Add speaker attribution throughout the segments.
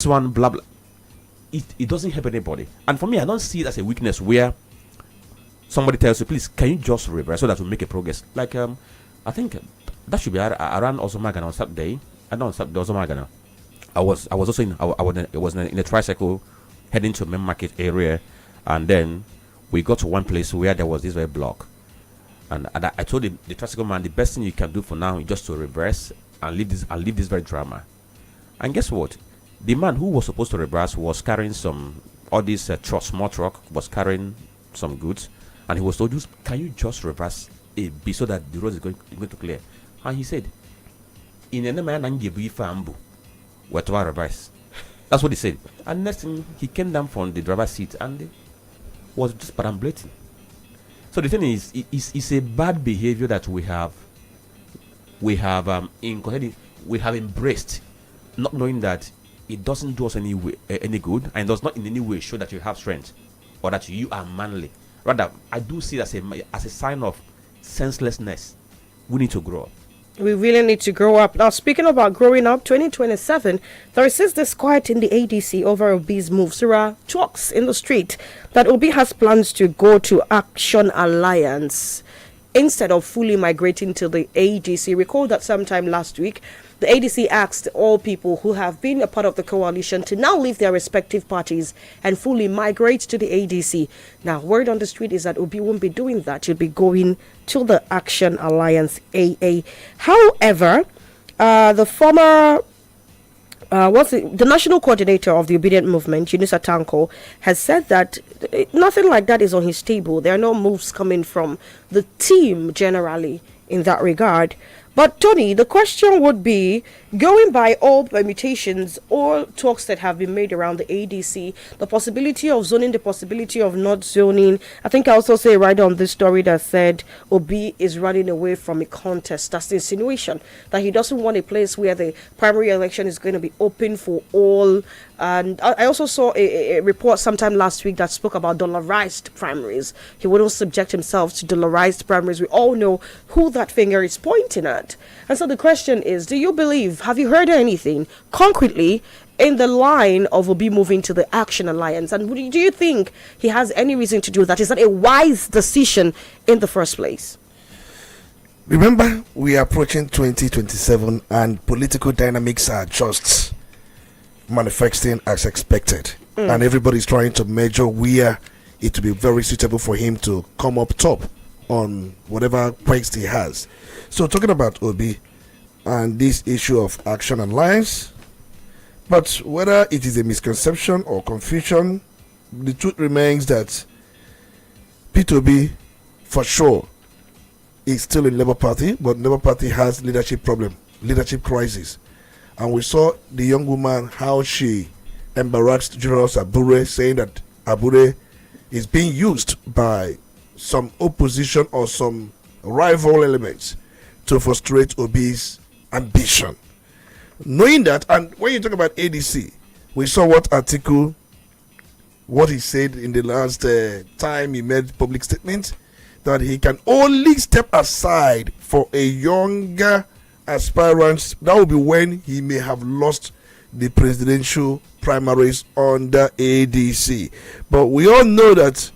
Speaker 1: one, blah blah. It doesn't help anybody. And for me, I don't see it as a weakness where somebody tells you, please, can you just reverse so that we make a progress? Like I think that should be around Osomagana on Saturday. I know on Saturday Osomagana. I was also in a tricycle heading to main market area, and then we got to one place where there was this very block, and I told the tricycle man, the best thing you can do for now is just to reverse and leave this very drama. And guess what? The man who was supposed to reverse was carrying all this small truck was carrying some goods, and he was told, can you just reverse a bit so that the road is going to clear? And he said, in any man and give fambu, where to reverse. That's what he said. And next thing, he came down from the driver's seat and was just perambulating. So the thing is, it's a bad behavior that we have embraced, not knowing that it doesn't do us any good, and does not in any way show that you have strength or that you are manly. Rather, I do see it as a sign of senselessness. We need to grow up.
Speaker 2: We really need to grow up. Now, speaking about growing up, 2027, there is this disquiet in the ADC over Obi's moves. There are talks in the street that Obi has plans to go to Action Alliance instead of fully migrating to the ADC. Recall that sometime last week, the ADC asked all people who have been a part of the coalition to now leave their respective parties and fully migrate to the ADC. Now, word on the street is that Obi won't be doing that. He'll be going to the Action Alliance AA. However, the former the national coordinator of the Obedient Movement, Unisa Tanko, has said that nothing like that is on his table. There are no moves coming from the team generally in that regard. But Tony, the question would be, going by all permutations, all talks that have been made around the ADC, the possibility of zoning, the possibility of not zoning. I think I also say right on this story that said Obi is running away from a contest. That's the insinuation, that he doesn't want a place where the primary election is going to be open for all. And I also saw a report sometime last week that spoke about dollarized primaries. He wouldn't subject himself to dollarized primaries. We all know who that finger is pointing at. And so the question is, do you believe, have you heard anything concretely in the line of Obi moving to the Action Alliance? And do you think he has any reason to do that? Is that a wise decision in the first place?
Speaker 3: Remember, we are approaching 2027 and political dynamics are just manifesting as expected. And everybody's trying to measure where it will be very suitable for him to come up top on whatever quest he has. So talking about Obi and this issue of Action Alliance, but whether it is a misconception or confusion, the truth remains that Peter Obi for sure is still in Labour Party, but Labour Party has leadership crisis. And we saw the young woman, how she embarrassed Julius Abure, saying that Abure is being used by some opposition or some rival elements to frustrate Obi's ambition. Knowing that, and when you talk about ADC, we saw what he said in the last time he made public statement, that he can only step aside for a younger aspirant. That will be when he may have lost the presidential primaries under ADC. But we all know that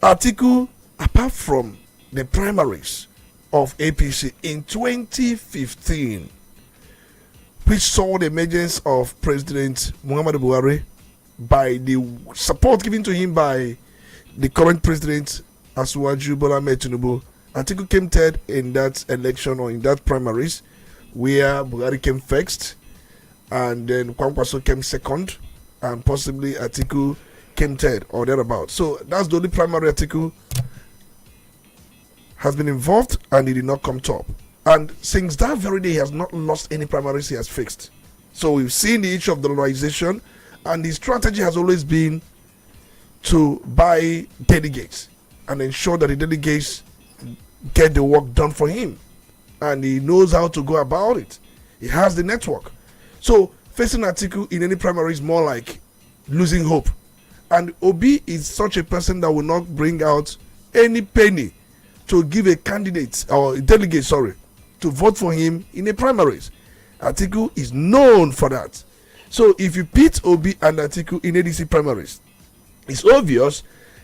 Speaker 3: Atiku, apart from the primaries of APC in 2015, which saw the emergence of President Muhammadu Buhari by the support given to him by the current president Asiwaju Bola Ahmed Tinubu, Atiku came third in that election or in that primaries, where Buhari came first, and then Kwankwaso came second, and possibly Atiku came third or thereabouts. So that's the only primary Atiku has been involved, and he did not come top. And since that very day, he has not lost any primaries he has fixed. So we've seen the issue of dollarization, and the strategy has always been to buy delegates and ensure that the delegates get the work done for him. And he knows how to go about it. He has the network. So facing Atiku in any primary is more like losing hope. And Obi is such a person that will not bring out any penny to give a candidate or a delegate, to vote for him in a primaries. Atiku is known for that. So if you pit Obi and Atiku in ADC primaries, it's obvious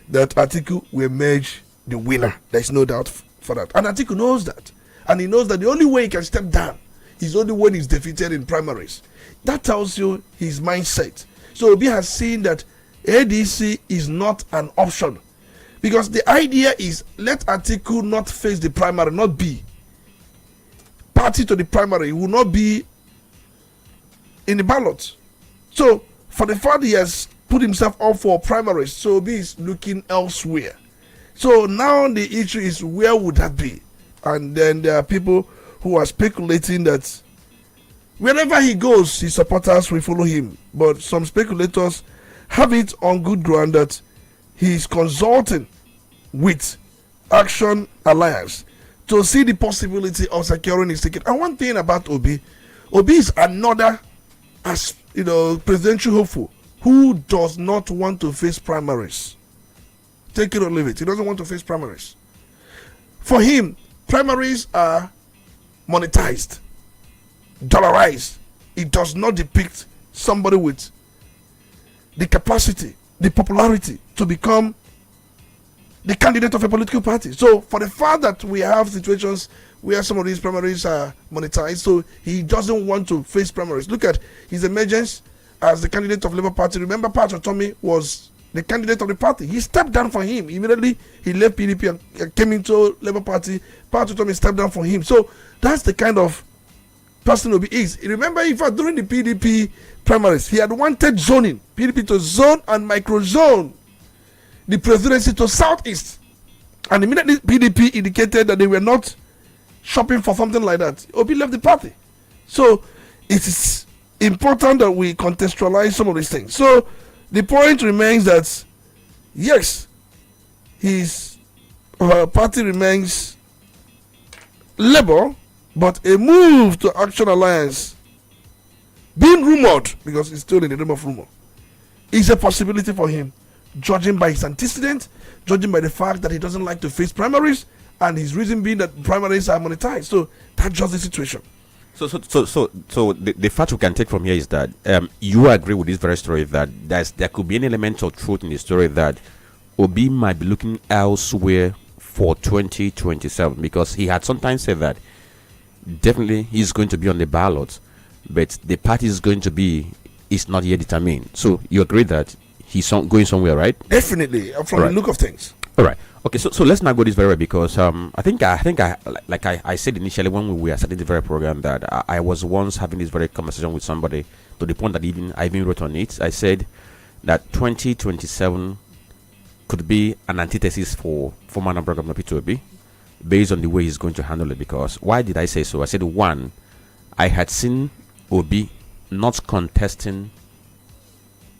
Speaker 3: that Atiku will emerge the winner. There's no doubt for that. And Atiku knows that. And he knows that the only way he can step down is only when he's defeated in primaries. That tells you his mindset. So Obi has seen that ADC is not an option. Because the idea is let Atiku not face the primary, not be party to the primary. He will not be in the ballot. So for the fact he has put himself up for primaries, so Obi is looking elsewhere. So now the issue is, where would that be? And then there are people who are speculating that wherever he goes, his supporters will follow him. But some speculators have it on good ground that he is consulting with Action Alliance to see the possibility of securing his ticket. And one thing about Obi is another, as presidential hopeful who does not want to face primaries. Take it or leave it. He doesn't want to face primaries. For him, primaries are monetized, dollarized. It does not depict somebody with the capacity, the popularity to become the candidate of a political party. So for the fact that we have situations where some of these primaries are monetized, so he doesn't want to face primaries. Look at his emergence as the candidate of Labour Party. Remember, Pat Otomi was the candidate of the party. He stepped down for him. Immediately, he left PDP and came into Labour Party. Pat Otomi stepped down for him. So that's the kind of person Obi is. Remember, in fact, during the PDP primaries, he had wanted zoning, PDP to zone and micro-zone the presidency to Southeast. And immediately, PDP indicated that they were not shopping for something like that. Obi left the party. So it is important that we contextualize some of these things. So the point remains that, yes, his party remains Labour, but a move to Action Alliance, being rumored, because it's still in the realm of rumor, is a possibility for him, judging by his antecedent, judging by the fact that he doesn't like to face primaries, and his reason being that primaries are monetized. So that's just the situation.
Speaker 1: So the fact we can take from here is that you agree with this very story that there could be an element of truth in the story that Obi might be looking elsewhere for 2027, because he had sometimes said that definitely he's going to be on the ballot, but the party is not yet determined. So you agree that he's going somewhere, right?
Speaker 3: Definitely, from the look of things.
Speaker 1: All right. Okay, so let's not go this very way, because I think I said initially when we were starting the very program that I was once having this very conversation with somebody to the point that I even wrote on it. I said that 2027 could be an antithesis for former Anambra Governor Peter Obi, based on the way he's going to handle it. Because why did I say so? I said, one, I had seen Obi not contesting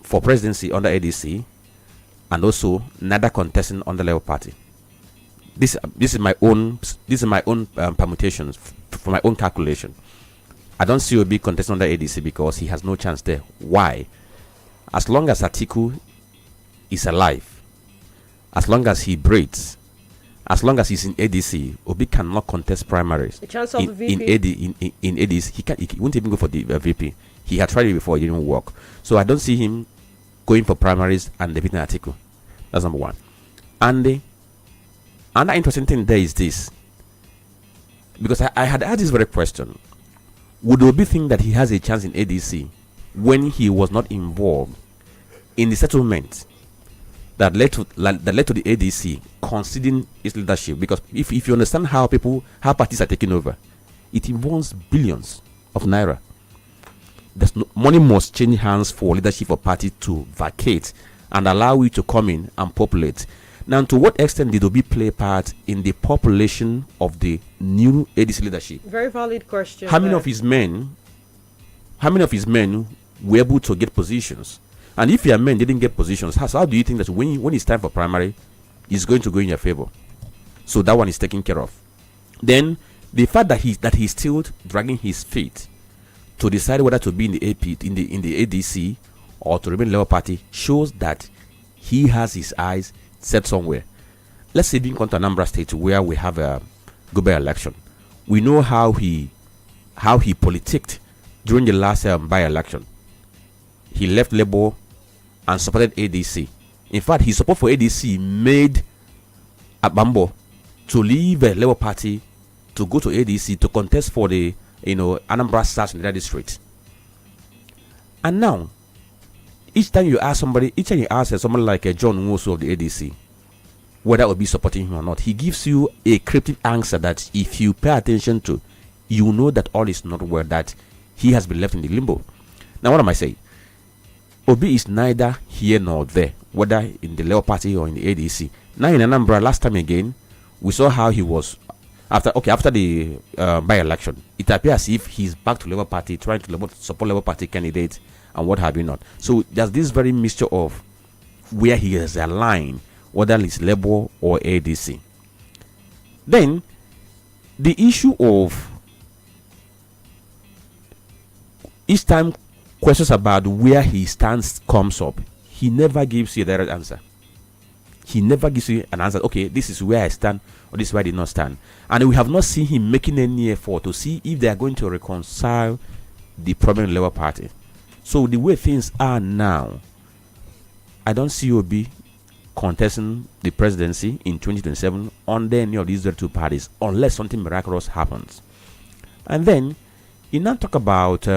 Speaker 1: for presidency under ADC, and also neither contesting on the Labour Party. This is my own permutations for my own calculation. I don't see Obi contesting under ADC because he has no chance there. Why? As long as Atiku is alive, as long as he breathes, as long as he's in ADC, Obi cannot contest primaries.
Speaker 2: The chance of VP
Speaker 1: in ADC, he won't even go for the VP. He had tried it before, it didn't work. So I don't see him going for primaries and defeating Atiku. That's number one. And the another interesting thing there is this, because I had asked this very question: would Obi think that he has a chance in ADC when he was not involved in the settlement that led to the ADC conceding its leadership? Because if you understand how parties are taking over, it involves billions of naira. Money must change hands for leadership of party to vacate and allow you to come in and populate. Now, to what extent did Obi play part in the population of the new ADC leadership?
Speaker 2: Very valid question.
Speaker 1: How many of his men were able to get positions? And if your men didn't get positions, how do you think that when it's time for primary, it's going to go in your favor? So that one is taken care of. Then the fact that he's still dragging his feet to decide whether to be in the AP in the ADC or to remain in the Labour Party shows that he has his eyes set somewhere. Let's say being come to Anambra State, where we have a go-by election. We know how he politicked during the last by-election. he left Labour and supported ADC. In fact, his support for ADC made Abambo to leave the Labour Party to go to ADC to contest for the Anambra South in that district. And now, each time you ask somebody like John Nwosu of the ADC whether will be supporting him or not, he gives you a cryptic answer that if you pay attention to, you know that all is not well, that he has been left in the limbo. Now, what am I saying? Obi is neither here nor there, whether in the Labour Party or in the ADC. Now in Anambra, last time again, we saw how he was after the by-election. It appears as if he's back to Labour Party, trying to support Labour Party candidates and what have you not. So there's this very mixture of where he is aligned, whether it's Labour or ADC. Then the issue of each time questions about where he stands comes up, he never gives you a direct answer. He never gives you an answer. Okay, this is where I stand, or this is where I did not stand. And we have not seen him making any effort to see if they are going to reconcile the problem in the Labour Party. So the way things are now, I don't see Obi contesting the presidency in 2027 under any of these two parties, unless something miraculous happens. And then you now talk about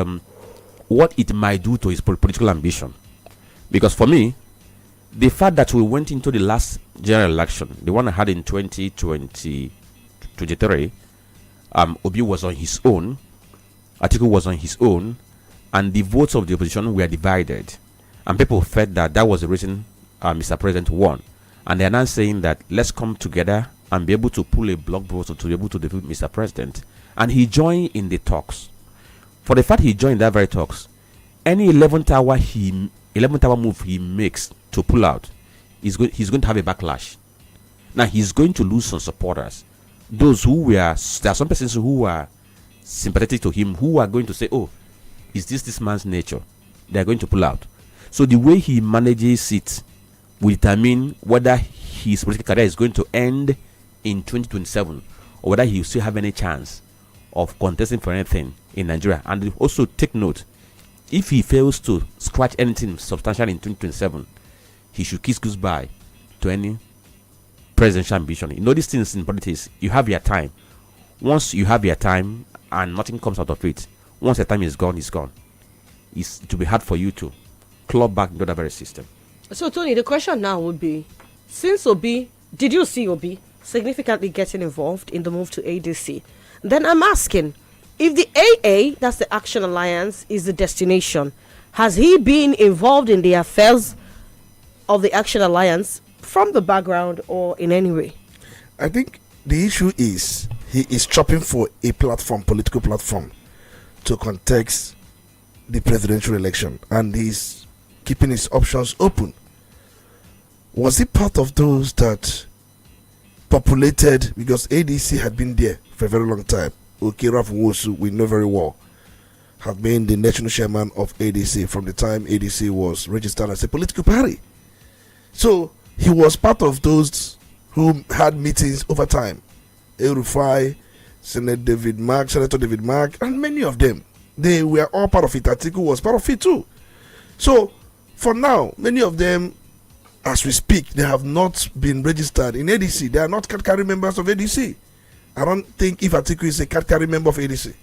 Speaker 1: what it might do to his political ambition. Because for me, the fact that we went into the last general election, the one I had in 2023, Obi was on his own, Atiku was on his own, and the votes of the opposition were divided. And people felt that that was the reason Mr. President won. And they are now saying that let's come together and be able to pull a block vote to be able to defeat Mr. President. And he joined in the talks. For the fact he joined that very talks, any 11th hour move he makes to pull out, he's going to have a backlash. Now he's going to lose some supporters. There are some persons who are sympathetic to him, who are going to say, oh, is this man's nature? They are going to pull out. So the way he manages it will determine whether his political career is going to end in 2027 or whether he will still have any chance of contesting for anything in Nigeria. And also take note, if he fails to scratch anything substantial in 2027, he should kiss goodbye to any presidential ambition. You know, these things in politics, you have your time. Once you have your time and nothing comes out of it, once your time is gone, it's gone. It will be hard for you to claw back into that very system.
Speaker 2: So, Tony, the question now would be, since did you see Obi significantly getting involved in the move to ADC? Then I'm asking, if the AA, that's the Action Alliance, is the destination, has he been involved in the affairs of the Action Alliance from the background or in any way?
Speaker 3: I think the issue is he is chopping for a political platform, to contest the presidential election, and he's keeping his options open. Was he part of those that populated, because ADC had been there for a very long time? Ralph Nwosu, we know very well, have been the national chairman of ADC from the time ADC was registered as a political party. So he was part of those who had meetings over time. El-Rufai, Senator David Mark, and many of them. They were all part of it. Atiku was part of it too. So for now, many of them, as we speak, they have not been registered in ADC. They are not card-carrying members of ADC. I don't think if Atiku is a card-carrying member of ADC.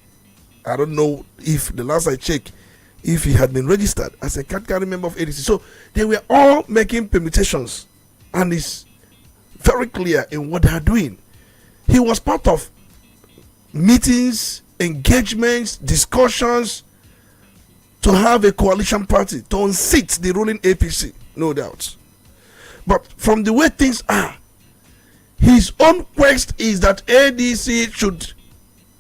Speaker 3: I don't know if, the last I checked, if he had been registered as a card-carrying member of ADC. So they were all making permutations, and it's very clear in what they are doing. He was part of meetings, engagements, discussions to have a coalition party to unseat the ruling APC, no doubt. But from the way things are, his own quest is that ADC should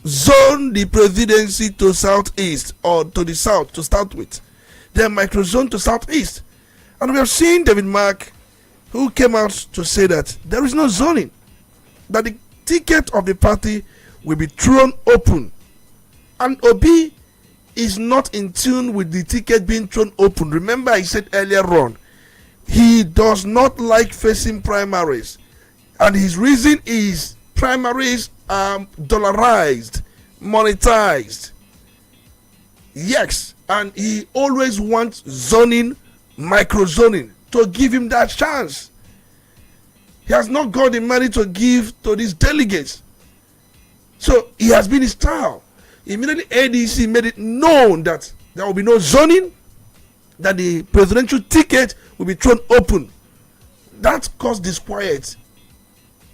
Speaker 3: zone the presidency to southeast, or to the south to start with, then microzone to southeast. And we have seen David Mark, who came out to say that there is no zoning, that the ticket of the party will be thrown open. And Obi is not in tune with the ticket being thrown open. Remember, I said earlier on, he does not like facing primaries. And his reason is primaries are dollarized, monetized. Yes, and he always wants zoning, micro zoning, to give him that chance. He has not got the money to give to these delegates. So he has been his style. Immediately ADC made it known that there will be no zoning, that the presidential ticket will be thrown open. That caused disquiet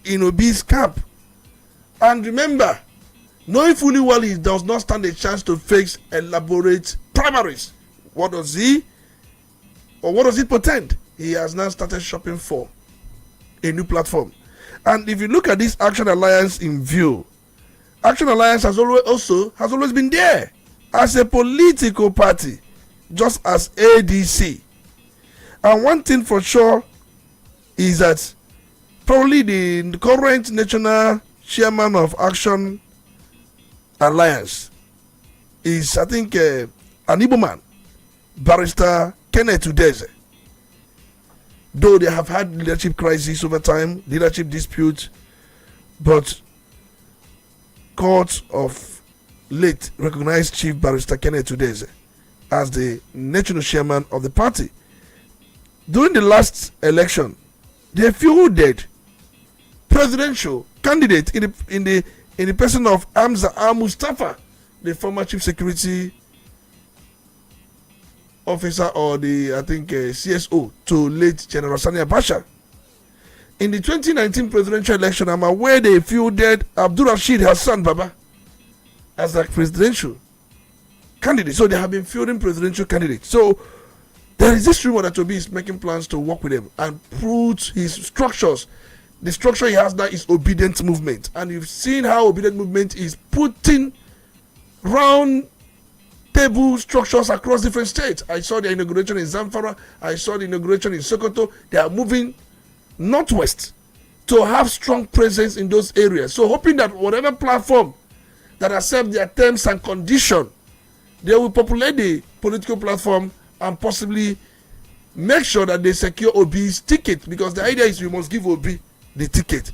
Speaker 3: in Obi's camp. And remember, knowing fully well he does not stand a chance to face elaborate primaries, what does it portend? He has now started shopping for a new platform. And if you look at this Action Alliance in view, Action Alliance has always been there as a political party, just as ADC. And one thing for sure is that probably the current national chairman of Action Alliance is, I think, an Igbo man, Barrister Kenneth Udeze. Though they have had leadership crisis over time, leadership disputes, but courts of late recognized Chief Barrister Kenneth Udeze as the national chairman of the party. During the last election, they fielded presidential candidate in the person of Hamza Al-Mustafa, the former chief security officer, or the CSO to late General Sani Abacha. In the 2019 presidential election, I'm aware they fielded Abdul Rashid Hassan Baba as a presidential candidate. So they have been fielding presidential candidates. So there is this rumor that Obi is making plans to work with them and put his structures. The structure he has now is Obedient Movement. And you've seen how Obedient Movement is putting round table structures across different states. I saw the inauguration in Zamfara. I saw the inauguration in Sokoto. They are moving northwest to have strong presence in those areas. So hoping that whatever platform that accept their terms and conditions, they will populate the political platform and possibly make sure that they secure Obi's ticket, because the idea is we must give Obi the ticket.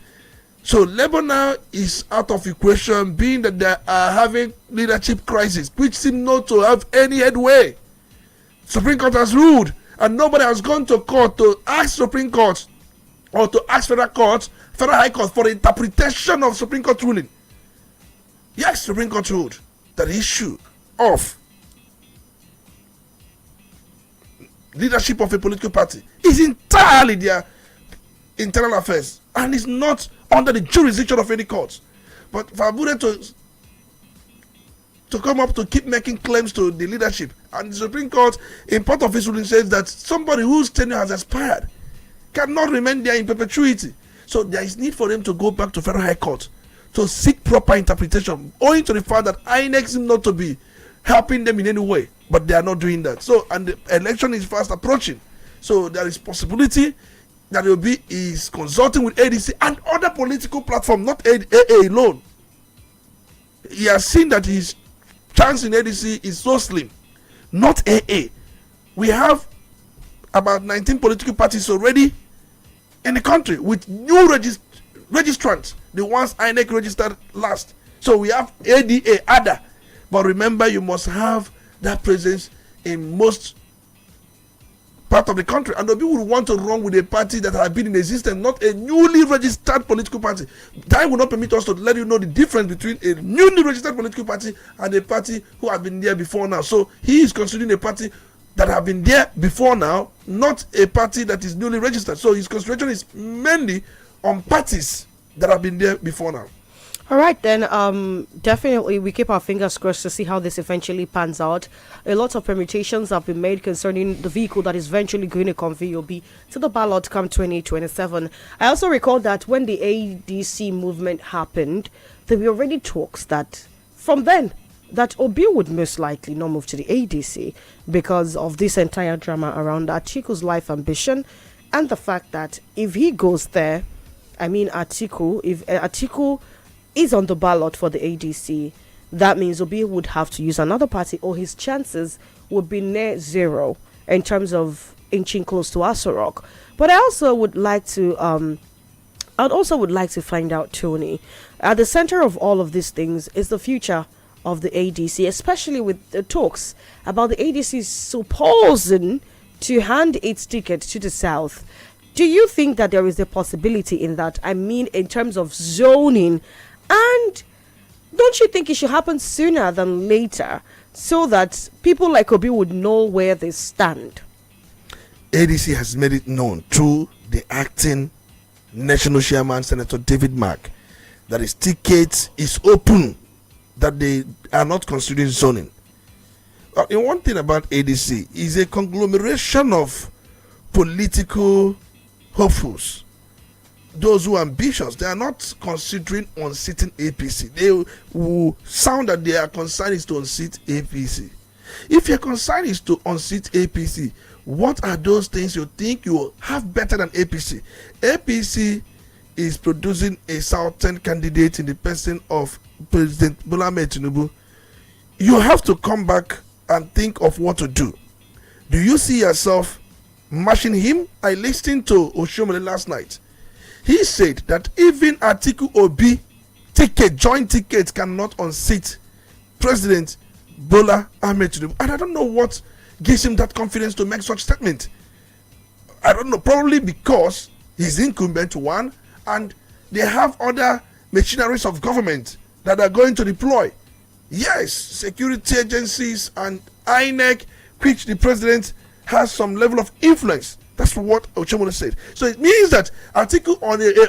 Speaker 3: So Labour now is out of equation, being that they are having leadership crisis, which seem not to have any headway. Supreme Court has ruled, and nobody has gone to court to ask Supreme Court or to ask Federal High Court for the interpretation of Supreme Court ruling. Yes, Supreme Court ruled that the issue of leadership of a political party is entirely their internal affairs and is not under the jurisdiction of any courts. But for Abuja to come up to keep making claims to the leadership, and the Supreme Court in part of its ruling says that somebody whose tenure has expired cannot remain there in perpetuity. So there is need for them to go back to Federal High Court to seek proper interpretation, owing to the fact that INEC seem not to be helping them in any way, but they are not doing that. So, and the election is fast approaching, so there is possibility that Obi is consulting with ADC and other political platforms, not AA alone. He has seen that his chance in ADC is so slim, not AA. We have about 19 political parties already in the country with new registrants, the ones INEC registered last. So we have ADA. But remember, you must have that presence in most part of the country. And Obi would want to run with a party that has been in existence, not a newly registered political party. Time will not permit us to let you know the difference between a newly registered political party and a party who has been there before now. So he is considering a party that have been there before now, not a party that is newly registered. So his concentration is mainly on parties that have been there before now.
Speaker 2: All right, then, definitely we keep our fingers crossed to see how this eventually pans out. A lot of permutations have been made concerning the vehicle that is eventually going to convey Obi to the ballot come 2027. I also recall that when the ADC movement happened, there were already talks that from then that Obi would most likely not move to the ADC because of this entire drama around Atiku's life ambition and the fact that if he goes there, if Atiku is on the ballot for the ADC, that means Obi would have to use another party, or his chances would be near zero in terms of inching close to Asorok. But I also would like to find out, Tony, at the center of all of these things is the future of the ADC, especially with the talks about the ADC supposing to hand its ticket to the South. Do you think that there is a possibility in that? I mean, in terms of zoning, and don't you think it should happen sooner than later so that people like Obi would know where they stand?
Speaker 3: ADC has made it known through the acting national chairman, Senator David Mark, that his ticket is open, that they are not considering zoning. And one thing about ADC is a conglomeration of political hopefuls, those who are ambitious. They are not considering unseating APC. They will sound that their concern is to unseat APC. If your concern is to unseat APC, what are those things you think you will have better than APC? APC is producing a Southern candidate in the person of President Bola Ahmed Tinubu. You have to come back and think of what to do. Do you see yourself matching him? I listened to Oshomole last night. He said that even Atiku Obi ticket, joint ticket, cannot unseat President Bola Ahmed Tinubu. And I don't know what gives him that confidence to make such statement. I don't know, probably because he's incumbent, one, and they have other machineries of government that are going to deploy. Yes, security agencies and INEC, which the president has some level of influence. That's what Ochemole said. So it means that Atiku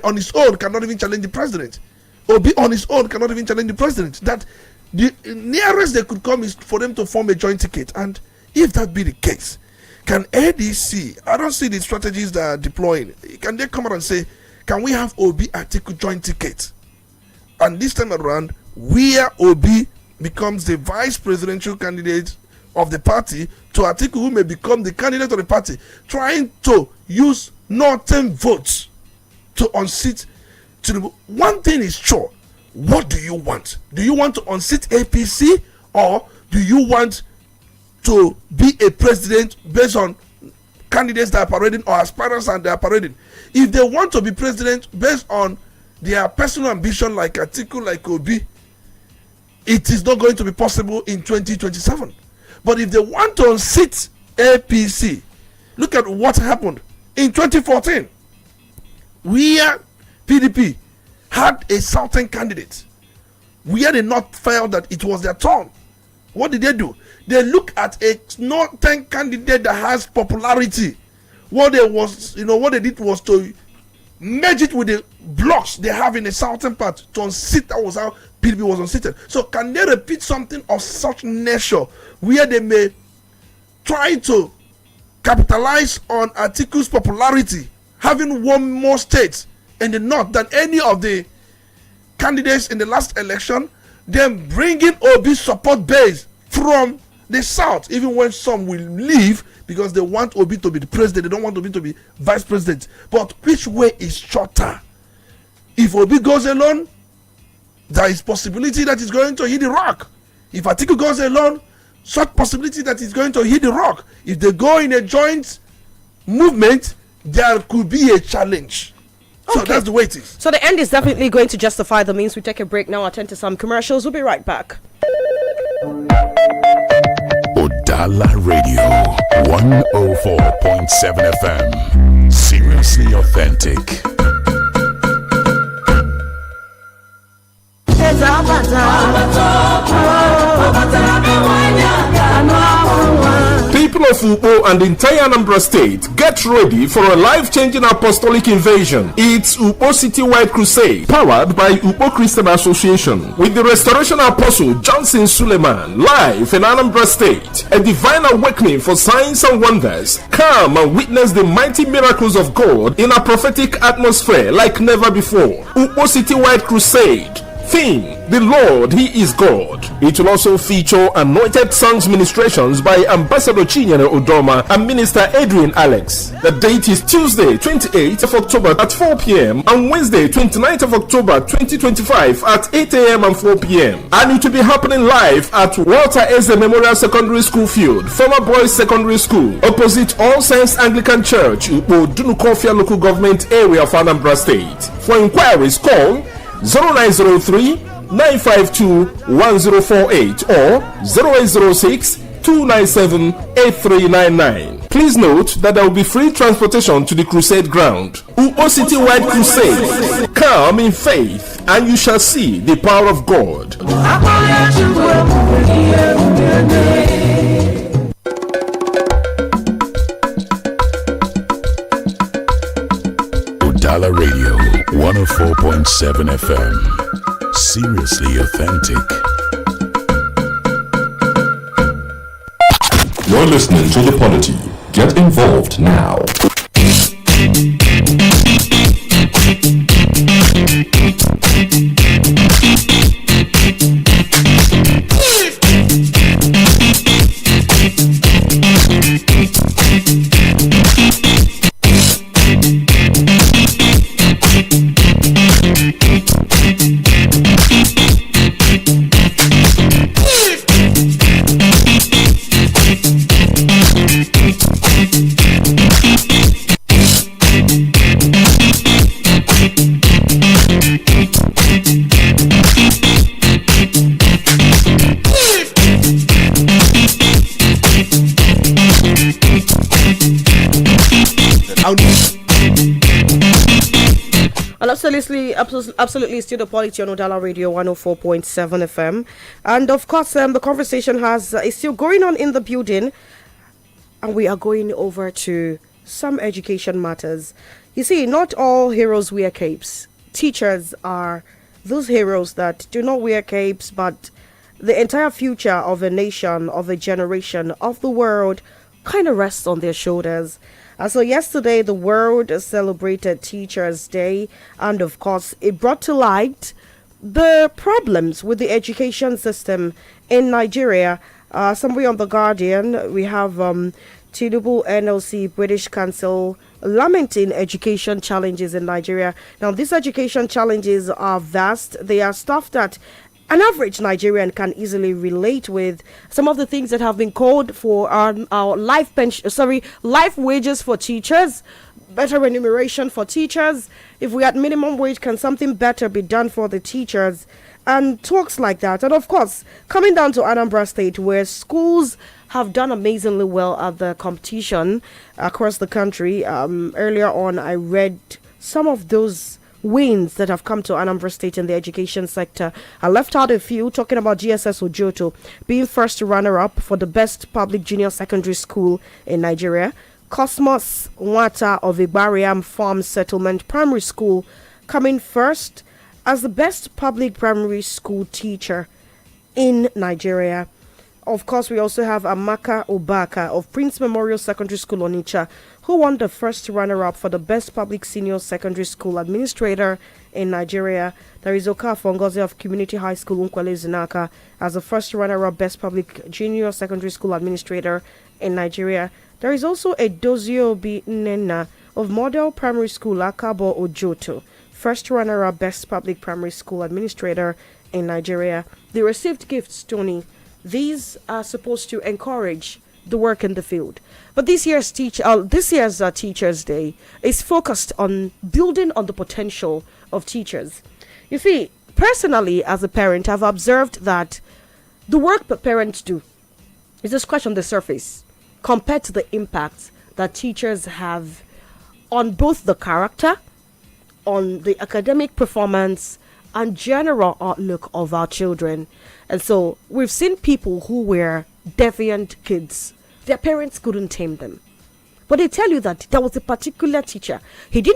Speaker 3: on his own cannot even challenge the president. Obi on his own cannot even challenge the president. That the nearest they could come is for them to form a joint ticket. And if that be the case, can ADC, I don't see the strategies that are deploying, can they come out and say, can we have Obi Atiku joint ticket? And this time around, where Obi becomes the vice presidential candidate of the party to Atiku, who may become the candidate of the party, trying to use northern votes to unseat Tinubu. One thing is sure. What do you want? Do you want to unseat APC, or do you want to be a president based on candidates that are parading or aspirants and they are parading? If they want to be president based on their personal ambition, like Atiku, like Obi, it is not going to be possible in 2027. But if they want to unseat APC, look at what happened in 2014, where PDP had a southern candidate, where they not felt that it was their turn. What did they do? They look at a northern candidate that has popularity. What they did was to merge it with the blocks they have in the southern part to unseat. That was how PDP was unseated. So can they repeat something of such nature, where they may try to capitalize on Atiku's popularity, having won more states in the north than any of the candidates in the last election, then bringing Obi's support base from the south, even when some will leave because they want Obi to be the president, they don't want Obi to be vice president. But which way is shorter? If Obi goes alone, there is possibility that he's going to hit the rock. If Atiku goes alone, such possibility that he's going to hit the rock. If they go in a joint movement, there could be a challenge. So
Speaker 2: okay,
Speaker 3: that's the way it is.
Speaker 2: So the end is definitely going to justify the means. We take a break now, attend to some commercials. We'll be right back.
Speaker 4: Udala Radio 104.7 FM. Seriously authentic.
Speaker 5: People of Upo and the entire Anambra State, get ready for a life-changing apostolic invasion. It's Upo City-wide crusade, powered by Upo Christian Association, with the Restoration Apostle Johnson Suleiman, live in Anambra State. A divine awakening for signs and wonders. Come and witness the mighty miracles of God in a prophetic atmosphere like never before. Upo City-wide crusade. Theme: the Lord, He is God. It will also feature anointed songs ministrations by Ambassador Chinyere Odoma and Minister Adrian Alex. The date is Tuesday, 28th of October at 4 p.m. and Wednesday, 29th of October 2025 at 8 a.m. and 4 p.m. And it will be happening live at Walter Eze Memorial Secondary School Field, former Boys Secondary School, opposite All Saints Anglican Church, Upo Dunukofia Local Government Area of Anambra State. For inquiries, call 0903 952-1048 or 0806-297-8399. Please note that there will be free transportation to the crusade ground. Upo City Wide Crusade. Come in faith and you shall see the power of God.
Speaker 4: Udala Radio 104.7 FM. Seriously authentic.
Speaker 6: You're listening to the Polity. Get involved now.
Speaker 2: Absolutely, still the Polity on Udala Radio 104.7 FM, and of course, the conversation is still going on in the building, and we are going over to some education matters. You see, not all heroes wear capes. Teachers are those heroes that do not wear capes, but the entire future of a nation, of a generation, of the world kind of rests on their shoulders. And so yesterday, the world celebrated Teachers' Day, and of course, it brought to light the problems with the education system in Nigeria. Somewhere on The Guardian, we have Tinubu NLC British Council lamenting education challenges in Nigeria. Now, these education challenges are vast. They are stuff that an average Nigerian can easily relate with. Some of the things that have been called for are our life wages for teachers, better remuneration for teachers. If we had minimum wage, can something better be done for the teachers? And talks like that. And of course, coming down to Anambra State, where schools have done amazingly well at the competition across the country. Earlier on, I read some of those wins that have come to Anambra State in the education sector. I left out a few, talking about GSS Ojoto being first runner-up for the best public junior secondary school in Nigeria. Cosmos Nwata of Ibariam Farm Settlement Primary School coming first as the best public primary school teacher in Nigeria. Of course, we also have Amaka Obaka of Prince Memorial Secondary School Onitsha, who won the first runner-up for the best public senior secondary school administrator in Nigeria. There is Oka Fongozi of Community High School Unkwele Zinaka as the first runner-up best public junior secondary school administrator in Nigeria. There is also Edozio B. Nena of Model Primary School Akabo Ojoto, first runner-up best public primary school administrator in Nigeria. They received gifts, Tony. These are supposed to encourage the work in the field. But this year's Teachers' Day is focused on building on the potential of teachers. You see, personally, as a parent, I've observed that the work that parents do is a scratch on the surface compared to the impact that teachers have on both the character, on the academic performance, and general outlook of our children. And so we've seen people who were deviant kids. Their parents couldn't tame them. But they tell you that there was a particular teacher. He had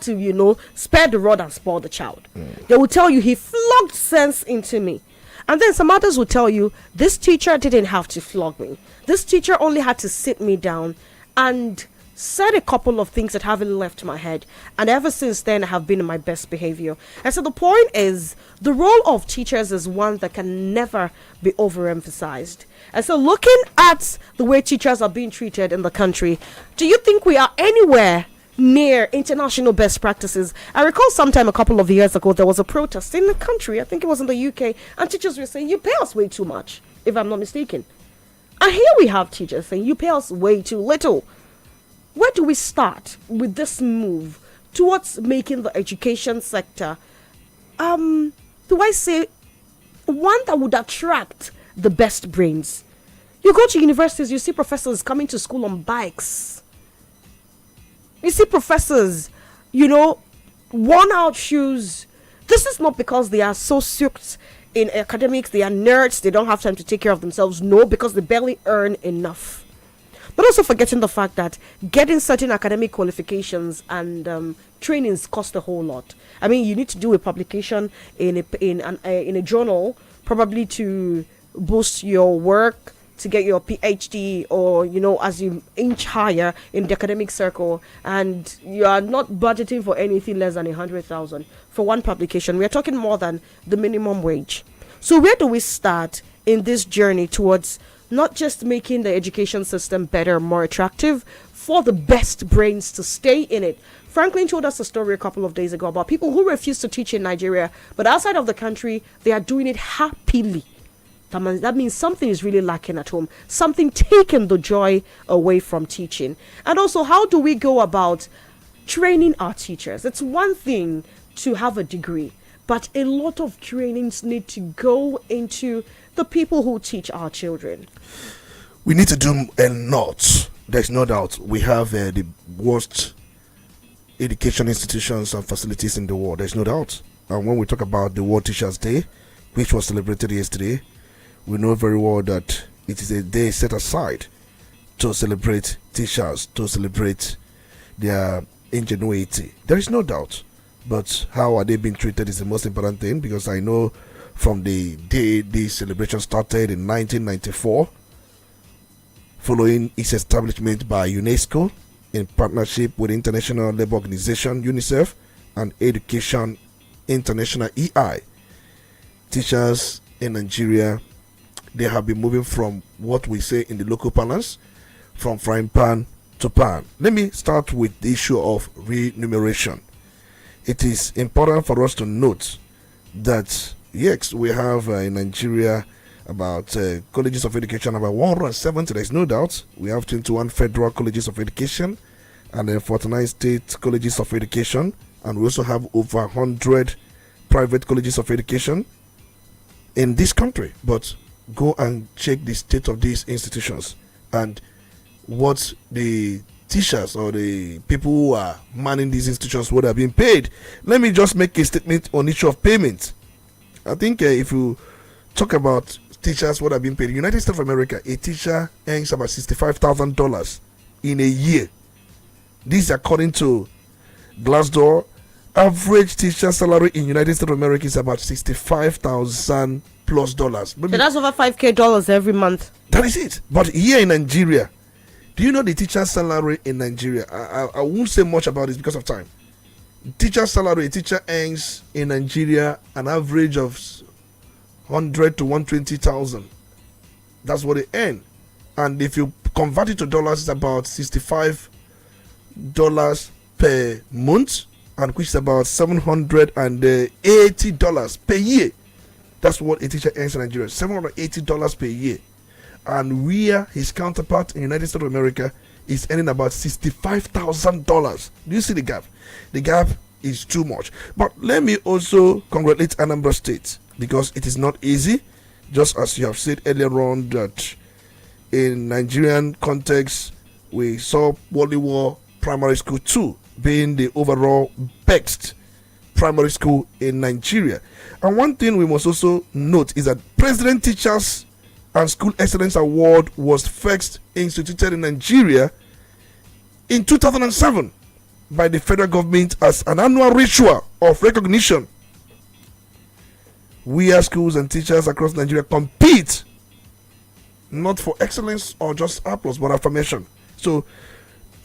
Speaker 2: to, spare the rod and spoil the child. They will tell you he flogged sense into me. And then some others will tell you, this teacher didn't have to flog me. This teacher only had to sit me down and said a couple of things that haven't left my head, and ever since then I have been in my best behavior. And so the point is, the role of teachers is one that can never be overemphasized. And so looking at the way teachers are being treated in the country, do you think we are anywhere near international best practices? I recall sometime a couple of years ago there was a protest in the country, I think it was in the UK, and teachers were saying, you pay us way too much, if I'm not mistaken. And here we have teachers saying, you pay us way too little. Where do we start with this move towards making the education sector do I say, one that would attract the best brains. You go to universities, you see professors coming to school on bikes. You see professors, worn out shoes. This is not because they are so soaked in academics, they are nerds, they don't have time to take care of themselves. No, because they barely earn enough. But also forgetting the fact that getting certain academic qualifications and trainings cost a whole lot. I mean, you need to do a publication in a journal, probably to boost your work, to get your PhD, or as you inch higher in the academic circle, and you are not budgeting for anything less than 100,000 for one publication. We are talking more than the minimum wage. So where do we start in this journey towards not just making the education system better, more attractive for the best brains to stay in it? Franklin told us a story a couple of days ago about people who refuse to teach in Nigeria, but outside of the country, they are doing it happily. That means something is really lacking at home, something taking the joy away from teaching. And also, how do we go about training our teachers? It's one thing to have a degree, but a lot of trainings need to go into the people who teach our children.
Speaker 3: We need to do a lot. There's no doubt. We have the worst education institutions and facilities in the world. There's no doubt. And when we talk about the World Teachers' Day, which was celebrated yesterday, we know very well that it is a day set aside to celebrate teachers, to celebrate their ingenuity. There is no doubt. But how are they being treated is the most important thing, because I know from the day this celebration started in 1994, following its establishment by UNESCO in partnership with International Labour Organization, UNICEF, and Education International, EI, teachers in Nigeria, they have been moving from what we say in the local parlance, from frying pan to pan. Let me start with the issue of remuneration. It is important for us to note that, yes, we have in Nigeria about colleges of education, about 170, there's no doubt. We have 21 federal colleges of education and then 49 state colleges of education, and we also have over 100 private colleges of education in this country. But go and check the state of these institutions and what the teachers or the people who are manning these institutions, what are being paid. Let me just make a statement on issue of payment. I think if you talk about teachers, what are being paid in the United States of America, a teacher earns about $65,000 in a year. This is according to Glassdoor. Average teacher salary in United States of America is about $65,000 plus dollars.
Speaker 2: So that's over $5,000 every month.
Speaker 3: That is it. But here in Nigeria, do you know the teacher salary in Nigeria? I won't say much about this because of time. Teacher salary, a teacher earns in Nigeria an average of 100 to 120,000. That's what they earn. And if you convert it to dollars, it's about $65 per month, and which is about $780 per year. That's what a teacher earns in Nigeria, $780 per year. And where his counterpart in the United States of America is earning about $65,000. Do you see the gap? The gap is too much. But let me also congratulate Anambra State, because it is not easy, just as you have said earlier on, that in Nigerian context, we saw Wally War Primary School 2 being the overall best primary school in Nigeria. And one thing we must also note is that President Teachers and School Excellence Award was first instituted in Nigeria in 2007 by the federal government as an annual ritual of recognition, where schools and teachers across Nigeria compete not for excellence or just applause but affirmation. So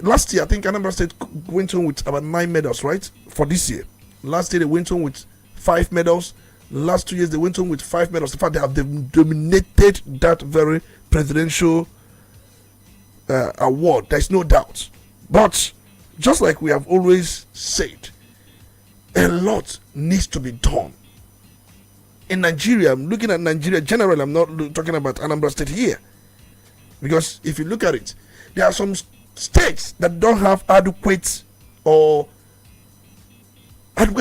Speaker 3: last year, I think Anambra State went home with about 9 medals, right? For this year. Last year, they went home with 5 medals. Last 2 years, they went home with 5 medals. In fact, they have dominated that very presidential award. There's no doubt. But just like we have always said, a lot needs to be done. In Nigeria, I'm looking at Nigeria generally, I'm not talking about Anambra State here. Because if you look at it, there are some states that don't have adequate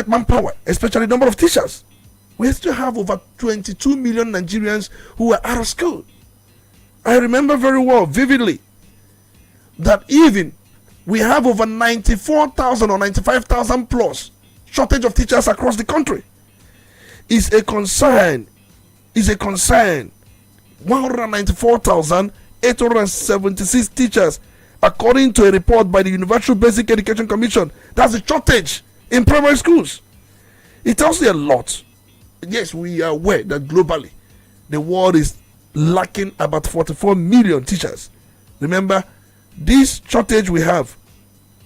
Speaker 3: manpower, especially number of teachers. We still have over 22 million Nigerians who are out of school. I remember very well, vividly, that even we have over 94,000 or 95,000 plus shortage of teachers across the country. Is a concern. 194,876 teachers, according to a report by the Universal Basic Education Commission. That's a shortage in primary schools. It tells you a lot. Yes, we are aware that globally the world is lacking about 44 million teachers. Remember, this shortage we have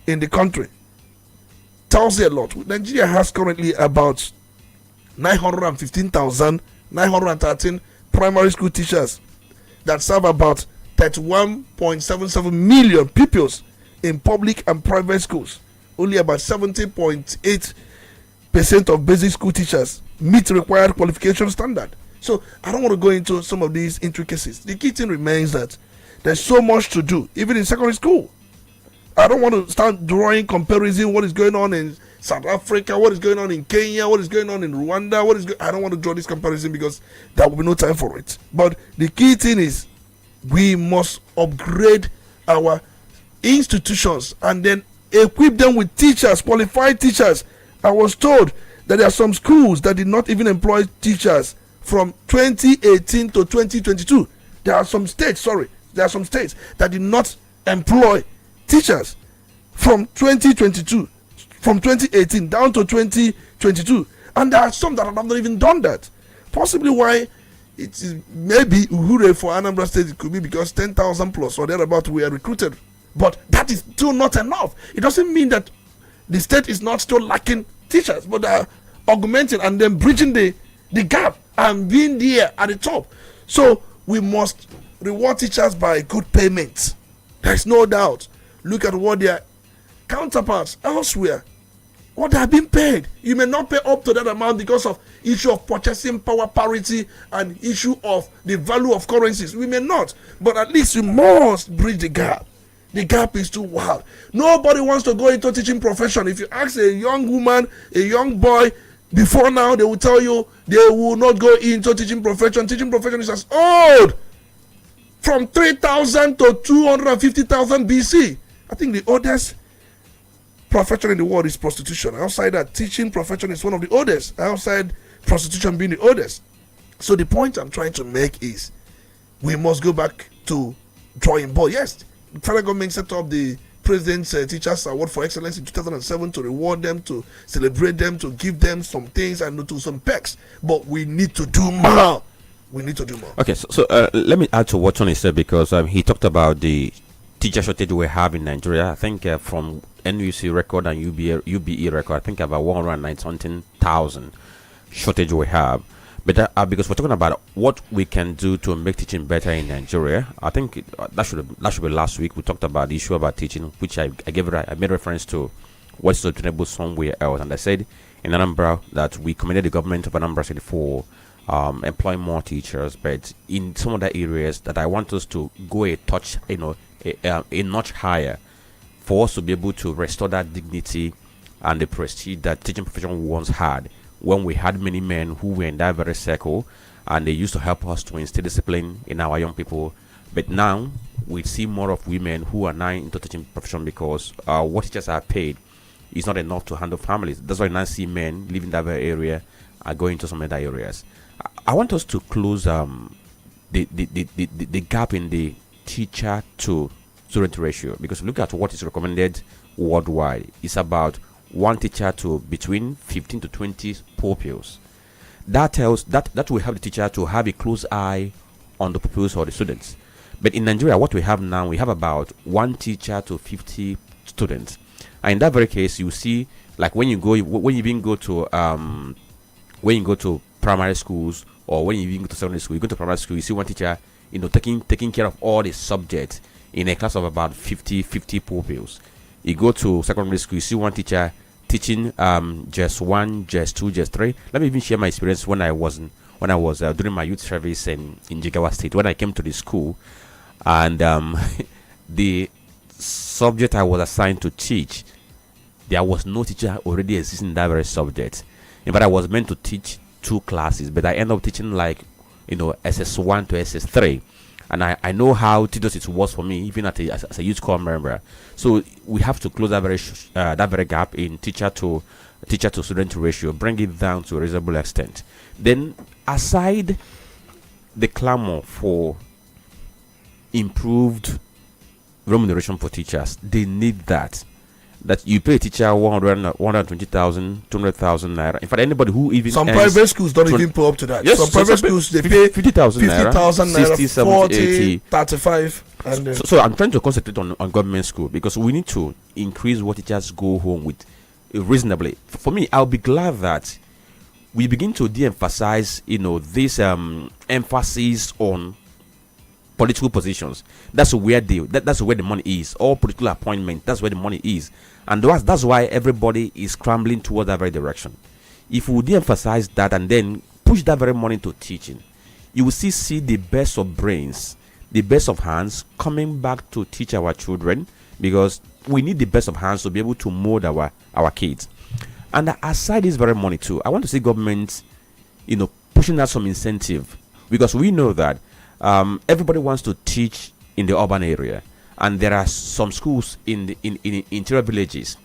Speaker 3: in the country tells you a lot. Nigeria has currently about 915,913 primary school teachers that serve about 31.77 million pupils in public and private schools. Only about 70.8% of basic school teachers meet required qualification standard. So I don't want to go into some of these intricacies. The key thing remains that there's so much to do, even in secondary school. I don't want to start drawing comparison, what is going on in South Africa, what is going on in Kenya, what is going on in Rwanda, I don't want to draw this comparison because there will be no time for it. But the key thing is we must upgrade our institutions and then equip them with teachers, qualified teachers. I was told that there are some schools that did not even employ teachers from 2018 to 2022. There are some states that did not employ teachers from 2018 down to 2022, and there are some that have not even done that. Possibly why it is maybe Uhure for Anambra State, it could be because 10,000 plus or thereabout were recruited, but that is still not enough. It doesn't mean that the state is not still lacking teachers, but they are augmenting and then bridging the gap and being there at the top. So we must reward teachers by good payment. There is no doubt. Look at what their counterparts elsewhere, what they are being paid. You may not pay up to that amount because of issue of purchasing power parity and issue of the value of currencies. We may not, but at least we must bridge the gap. The gap is too wild. Nobody wants to go into teaching profession. If you ask a young woman, a young boy, before now, they will tell you they will not go into teaching profession. Teaching profession is as old, from 3,000 to 250,000 BC. I think the oldest profession in the world is prostitution. Outside that, teaching profession is one of the oldest. Outside prostitution being the oldest. So the point I'm trying to make is we must go back to drawing board. Yes, the federal government set up the President's Teachers Award for Excellence in 2007 to reward them, to celebrate them, to give them some things and to some perks. But we need to do more. Okay,
Speaker 1: so let me add to what Tony said, because he talked about the teacher shortage we have in Nigeria. I think from NUC record and UBE record, I think about 109,000 shortage we have. But because we're talking about what we can do to make teaching better in Nigeria, I think that should be last week. We talked about the issue about teaching, which I made reference to what's sustainable somewhere else, and I said in Anambra that we commended the government of Anambra State for employing more teachers, but in some other areas that I want us to go a touch, a notch higher, for us to be able to restore that dignity and the prestige that teaching profession once had, when we had many men who were in that very circle and they used to help us to instill discipline in our young people. But now we see more of women who are now into teaching profession because what teachers are paid is not enough to handle families. That's why I now see men living that very area are going to some other areas. I want us to close the gap in the teacher to student ratio, because look at what is recommended worldwide. It's about one teacher to between 15 to 20 pupils. That tells that will help the teacher to have a close eye on the pupils or the students. But in Nigeria, what we have now, we have about one teacher to 50 students. And in that very case, you see, like when you go to primary schools, or when you even go to secondary school, you go to primary school, you see one teacher, taking care of all the subjects in a class of about 50 pupils. You go to secondary school, you see one teacher teaching just 1, just 2, just 3. Let me even share my experience when I was doing my youth service in Jigawa State. When I came to the school, and the subject I was assigned to teach, there was no teacher already existing in that very subject. In fact, I was meant to teach 2 classes, but I end up teaching like, SS1 to SS3. And I know how tedious it was for me, even as a youth corps member. So we have to close that very gap in teacher to student ratio, bring it down to a reasonable extent. Then, aside the clamor for improved remuneration for teachers, they need that you pay a teacher 120,000, 200,000 naira. In fact, anybody who even
Speaker 3: some private schools don't even pay up to that.
Speaker 1: Yes,
Speaker 3: some private schools they pay
Speaker 1: 50,000 naira,
Speaker 3: 60, 70, 80, 35. And
Speaker 1: so I'm trying to concentrate on government school, because we need to increase what teachers go home with reasonably. For me, I'll be glad that we begin to de-emphasize, this emphasis on political positions. That's where the money is. All political appointment, that's where the money is. And that's why everybody is scrambling towards that very direction. If we de-emphasize that and then push that very money to teaching, you will see the best of brains, the best of hands coming back to teach our children, because we need the best of hands to be able to mold our kids. And aside this very money too, I want to see government, pushing out some incentive, because we know that everybody wants to teach in the urban area, and there are some schools in interior villages.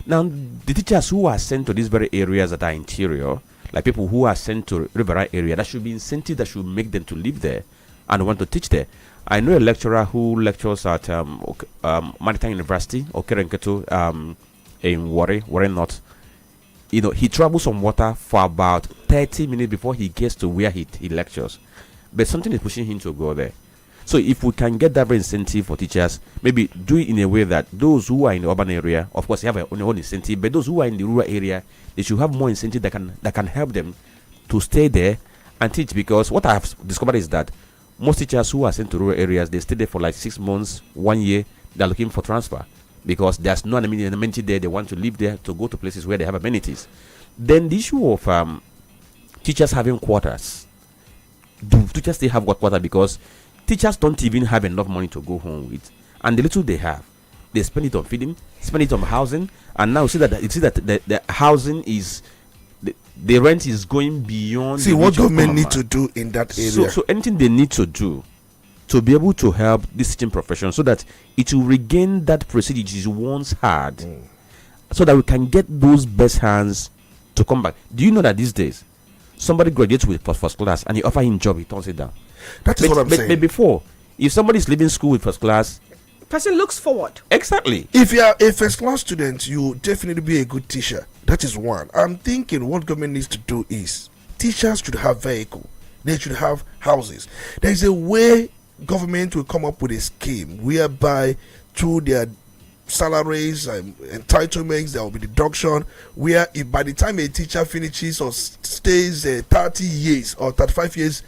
Speaker 1: Now, the teachers who are sent to these very areas that are interior, like people who are sent to riverine area, that should be incentive that should make them to live there and want to teach there. I know a lecturer who lectures at Maritime University, Okerenketo, in Warri North. He travels on water for about 30 minutes before he gets to where he lectures. But something is pushing him to go there. So if we can get that very incentive for teachers, maybe do it in a way that those who are in the urban area, of course, they have their own incentive, but those who are in the rural area, they should have more incentive that can help them to stay there and teach. Because what I have discovered is that most teachers who are sent to rural areas, they stay there for like 6 months, 1 year. They're looking for transfer because there's no amenity there. They want to live there, to go to places where they have amenities. Then the issue of teachers having quarters. Do teachers still have quarter? Because teachers don't even have enough money to go home with, and the little they have, they spend it on feeding, spend it on housing, and now you see that the housing is the rent is going beyond.
Speaker 3: See what government need to do in that area.
Speaker 1: So anything they need to do to be able to help this teaching profession, so that it will regain that prestige it once had, so that we can get those best hands to come back. Do you know that these days, somebody graduates with first class and you offer him job, he turns it down?
Speaker 3: That is what I'm saying.
Speaker 1: But before, if somebody is leaving school with first class,
Speaker 2: person looks forward.
Speaker 1: Exactly.
Speaker 3: If you are a first class student, you definitely be a good teacher. That is one. I'm thinking what government needs to do is teachers should have vehicle. They should have houses. There is a way government will come up with a scheme whereby through their salaries and entitlements there will be deduction, where if by the time a teacher finishes or stays 30 years or 35 years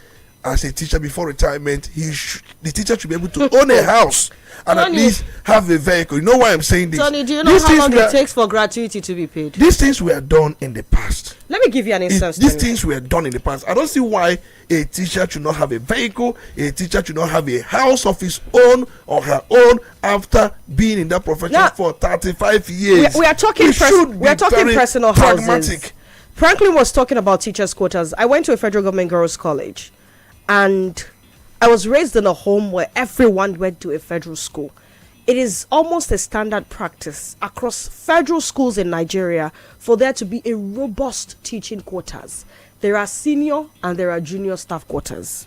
Speaker 3: as a teacher before retirement, the teacher should be able to own a house and at least have a vehicle. You know why I'm saying this?
Speaker 2: Tony, do you know how long it takes for gratuity to be paid?
Speaker 3: These things were done in the past.
Speaker 2: Let me give you an instance.
Speaker 3: These things were done in the past. I don't see why a teacher should not have a vehicle, a teacher should not have a house of his own or her own after being in that profession for 35 years.
Speaker 2: We are talking personal houses. Franklin was talking about teachers' quotas. I went to a federal government girls' college, and I was raised in a home where everyone went to a federal school. It is almost a standard practice across federal schools in Nigeria for there to be a robust teaching quotas. There are senior and there are junior staff quarters.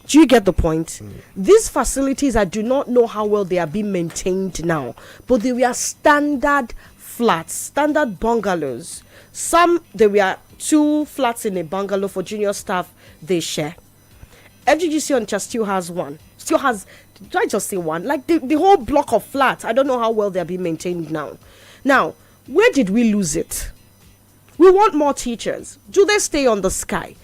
Speaker 2: Do you get the point? These facilities, I do not know how well they are being maintained now, but they were standard flats, standard bungalows. There were 2 flats in a bungalow for junior staff they share. FGGC Onitsha still has one. Did I just say one? Like the whole block of flats. I don't know how well they're being maintained now. Now, where did we lose it? We want more teachers. Do they stay on the sky?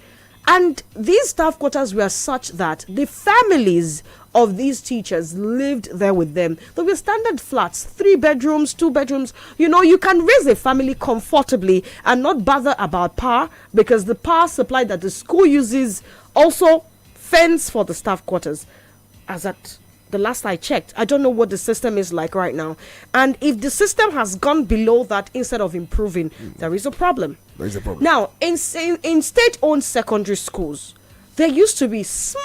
Speaker 2: And these staff quarters were such that the families of these teachers lived there with them. There were standard flats, 3 bedrooms, 2 bedrooms. You can raise a family comfortably and not bother about power, because the power supply that the school uses also fends for the staff quarters. As at The last I checked, I don't know what the system is like right now. And if the system has gone below that instead of improving, there is a problem.
Speaker 3: There is a problem.
Speaker 2: Now, in state-owned secondary schools, there used to be small,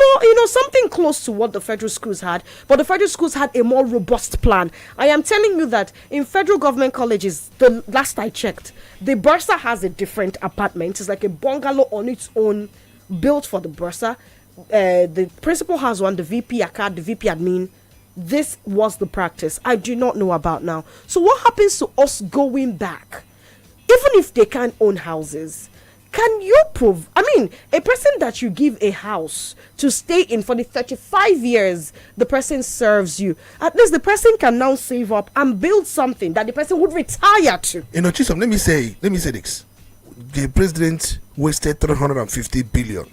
Speaker 2: something close to what the federal schools had, but the federal schools had a more robust plan. I am telling you that in federal government colleges, the last I checked, the bursar has a different apartment. It's like a bungalow on its own, built for the bursar. The principal has one, the VP ACAD, the VP admin. This was the practice. I do not know about now. So what happens to us going back? Even if they can't own houses, can you prove? I mean, a person that you give a house to stay in for the 35 years the person serves you, at least the person can now save up and build something that the person would retire to.
Speaker 3: Chisom, let me say this. The president wasted 350 billion,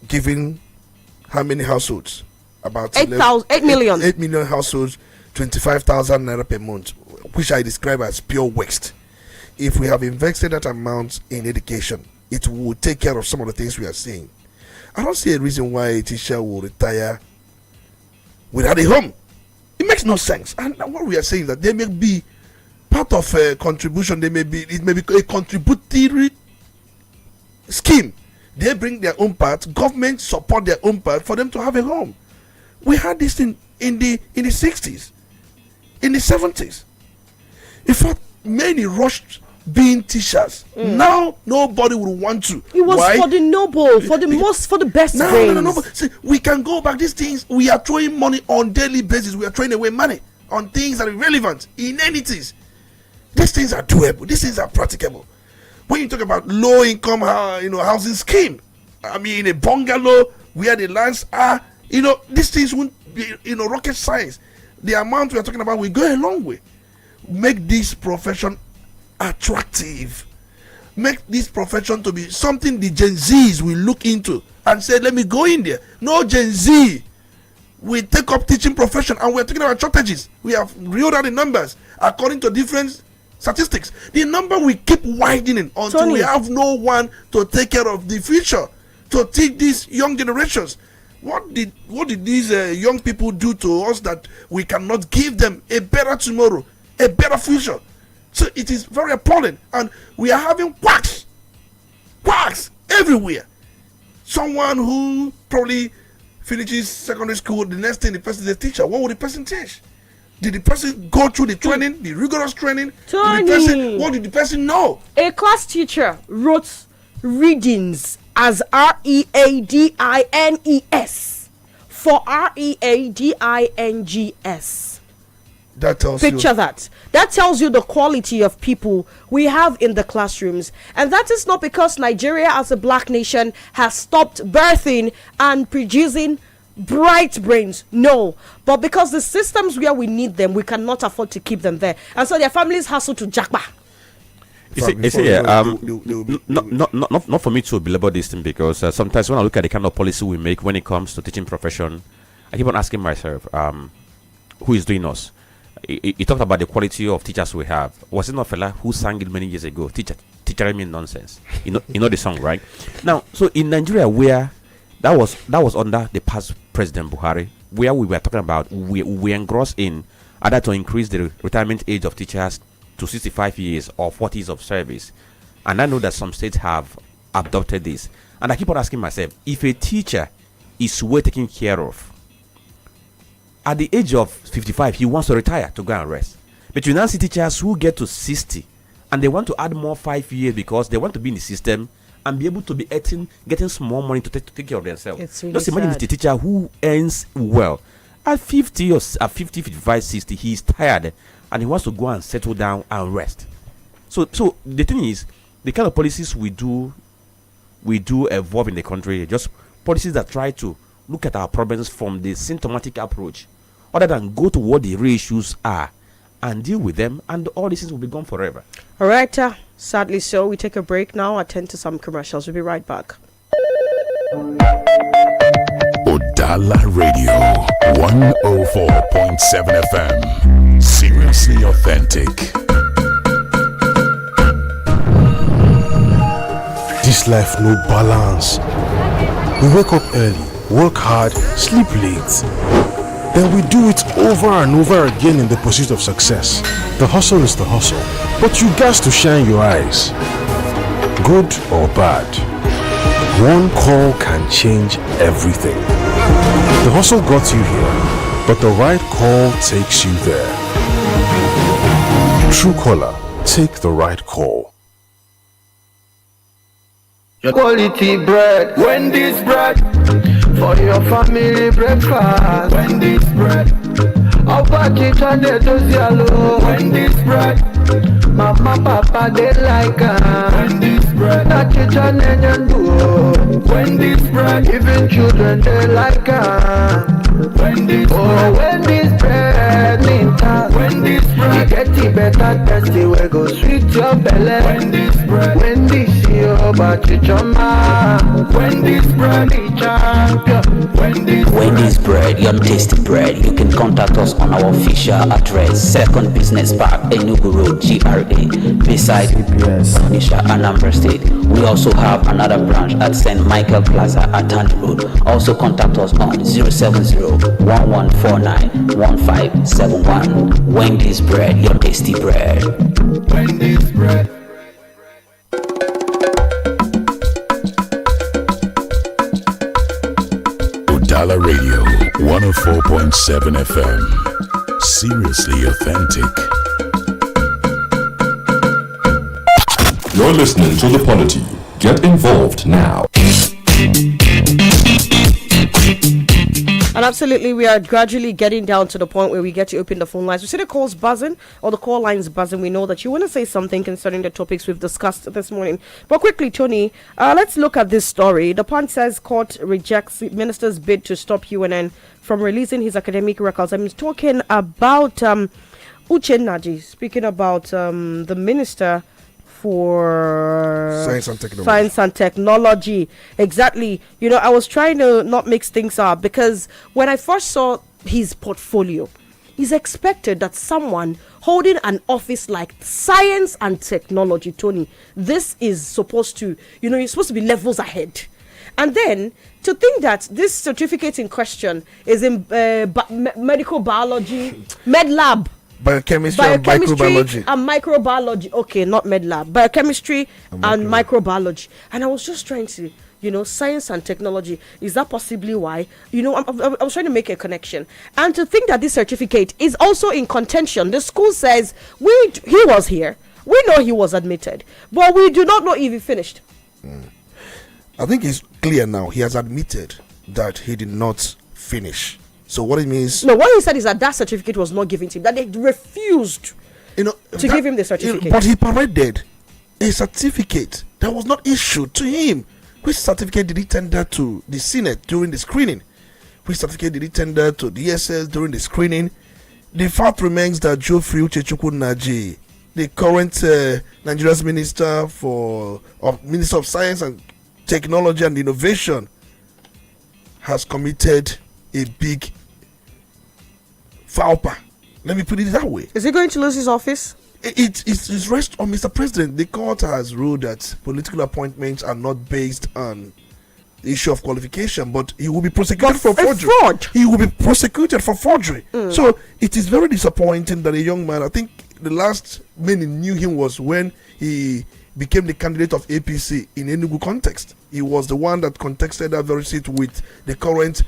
Speaker 3: giving how many households? About
Speaker 2: 8 million.
Speaker 3: 8 million households, 25,000 naira per month, which I describe as pure waste. If we have invested that amount in education, it will take care of some of the things we are seeing. I don't see a reason why a teacher will retire without a home. It makes no sense. And what we are saying is that they may be part of a contribution. It may be a contributory scheme. They bring their own part. Government support their own part for them to have a home. We had this in the 60s, in the 70s. In fact, many rushed being teachers. Now nobody will want to.
Speaker 2: It was
Speaker 3: Why?
Speaker 2: for the noble, for the best brains.
Speaker 3: No. See, we can go back. These things, we are throwing money on daily basis. We are throwing away money on things that are irrelevant, inanities. These things are doable. These things are practicable. When you talk about low income, housing scheme, I mean, a bungalow where the lands are, these things won't be, rocket science. The amount we are talking about will go a long way. Make this profession attractive. Make this profession to be something the Gen Zs will look into and say, let me go in there. No Gen Z will take up teaching profession, and we're talking about shortages. We have reeled out the numbers according to different statistics. The number will keep widening until we have no one to take care of the future, to teach these young generations. What did these young people do to us that we cannot give them a better tomorrow, a better future? So it is very appalling, and we are having quacks everywhere. Someone who probably finishes secondary school, the next thing the person is a teacher. What would the person teach? Did the person go through the training, the rigorous training? What did the person know?
Speaker 2: A class teacher wrote readings as READINES for READINGS.
Speaker 3: That tells
Speaker 2: Picture that. That tells you the quality of people we have in the classrooms. And that is not because Nigeria as a black nation has stopped birthing and producing bright brains. No. But because the systems where we need them, we cannot afford to keep them there. And so their families hustle to jackpot.
Speaker 1: Not for me to belabor this thing, because sometimes when I look at the kind of policy we make when it comes to teaching profession, I keep on asking myself, who is doing us? He talked about the quality of teachers we have. Was it not fella who sang it many years ago? Teacher mean nonsense. You know the song, right? Now, so in Nigeria, where that was under the past President Buhari, where we were talking about we engrossed in either to increase the retirement age of teachers to 65 years or 40 years of service. And I know that some states have adopted this. And I keep on asking myself, if a teacher is well taken care of, at the age of 55, he wants to retire to go and rest. But you now see teachers who get to 60 and they want to add more 5 years because they want to be in the system and be able to be getting small money to take care of themselves.
Speaker 2: Really
Speaker 1: just imagine the teacher who earns well. At 50 or at 50, 55, 60, he's tired and he wants to go and settle down and rest. So the thing is, the kind of policies we do evolve in the country, just policies that try to look at our problems from the symptomatic approach, other than go to what the real issues are and deal with them, and all these things will be gone forever.
Speaker 2: All right, sadly so. We take a break now, attend to some commercials. We'll be right back.
Speaker 4: Udala Radio 104.7 FM. Seriously authentic.
Speaker 7: This life no balance. We wake up early, work hard, sleep late. then we do it over and over again in the pursuit of success. The hustle is the hustle, but you got to shine your eyes. Good or bad, one call can change everything. The hustle got you here, but the right call takes you there. True caller, take the right call.
Speaker 8: Your quality bread, Wendy's bread, for your family breakfast. Wendy's bread, Wendy's bread, Mama, Papa, they like Wendy's bread, Wendy's bread, even children, they like Wendy's bread, Wendy's bread, Wendy's bread, you get it better, tasty, we go sweet your belly. Wendy's bread, Wendy's your bachama, Wendy's bread, champion,
Speaker 9: Wendy's bread, your tasty bread. You can contact us on our official address, Second Business Park, Enugu Road, GRA, beside Onitsha, Anambra State. We also have another branch at St. Michael Plaza at Tandy Road. Also contact us on 070-1149-1571. Wendy's bread, your tasty bread.
Speaker 8: Wendy's bread.
Speaker 4: Udala Radio 104.7 FM. Seriously authentic.
Speaker 6: You're listening to The Polity. Get involved now.
Speaker 2: And absolutely, we are gradually getting down to the point where we get to open the phone lines. We see the calls buzzing or the call lines buzzing. We know that you want to say something concerning the topics we've discussed this morning. But quickly, Tony, let's look at this story. The Punch says court rejects minister's bid to stop UNN from releasing his academic records. I'm talking about Uche Naji, speaking about the minister for science and technology. Exactly. You know, I was trying to not mix things up because when I first saw his portfolio, it's expected that someone holding an office like science and technology, Tony, this is supposed to, you know, you're supposed to be levels ahead. And then to think that this certificate in question is in medical biology, med lab.
Speaker 3: Biochemistry and
Speaker 2: microbiology. Okay, not med lab. Biochemistry and microbiology. And I was just trying to, you know, science and technology. Is that possibly why? You know, I was trying to make a connection. And to think that this certificate is also in contention. The school says, he was here. We know he was admitted. But we do not know if he finished.
Speaker 3: I think it's clear now. He has admitted that he did not finish. So what it means?
Speaker 2: No, what he said is that certificate was not given to him. That they refused, to give him the certificate.
Speaker 3: But he paraded a certificate that was not issued to him. Which certificate did he tender to the Senate during the screening? Which certificate did he tender to the DSS during the screening? The fact remains that Geoffrey Uchechukwu Naji, the current Nigeria's Minister of Science and Technology and Innovation, has committed a big foul. Let me put it that way.
Speaker 2: Is he going to lose his office?
Speaker 3: It rests on Mr. President. The court has ruled that political appointments are not based on the issue of qualification, but he will be prosecuted for forgery. He will be prosecuted for forgery. So it is very disappointing that a young man, I think the last many knew him was when he became the candidate of APC in Enugu context. He was the one that contested that very seat with the current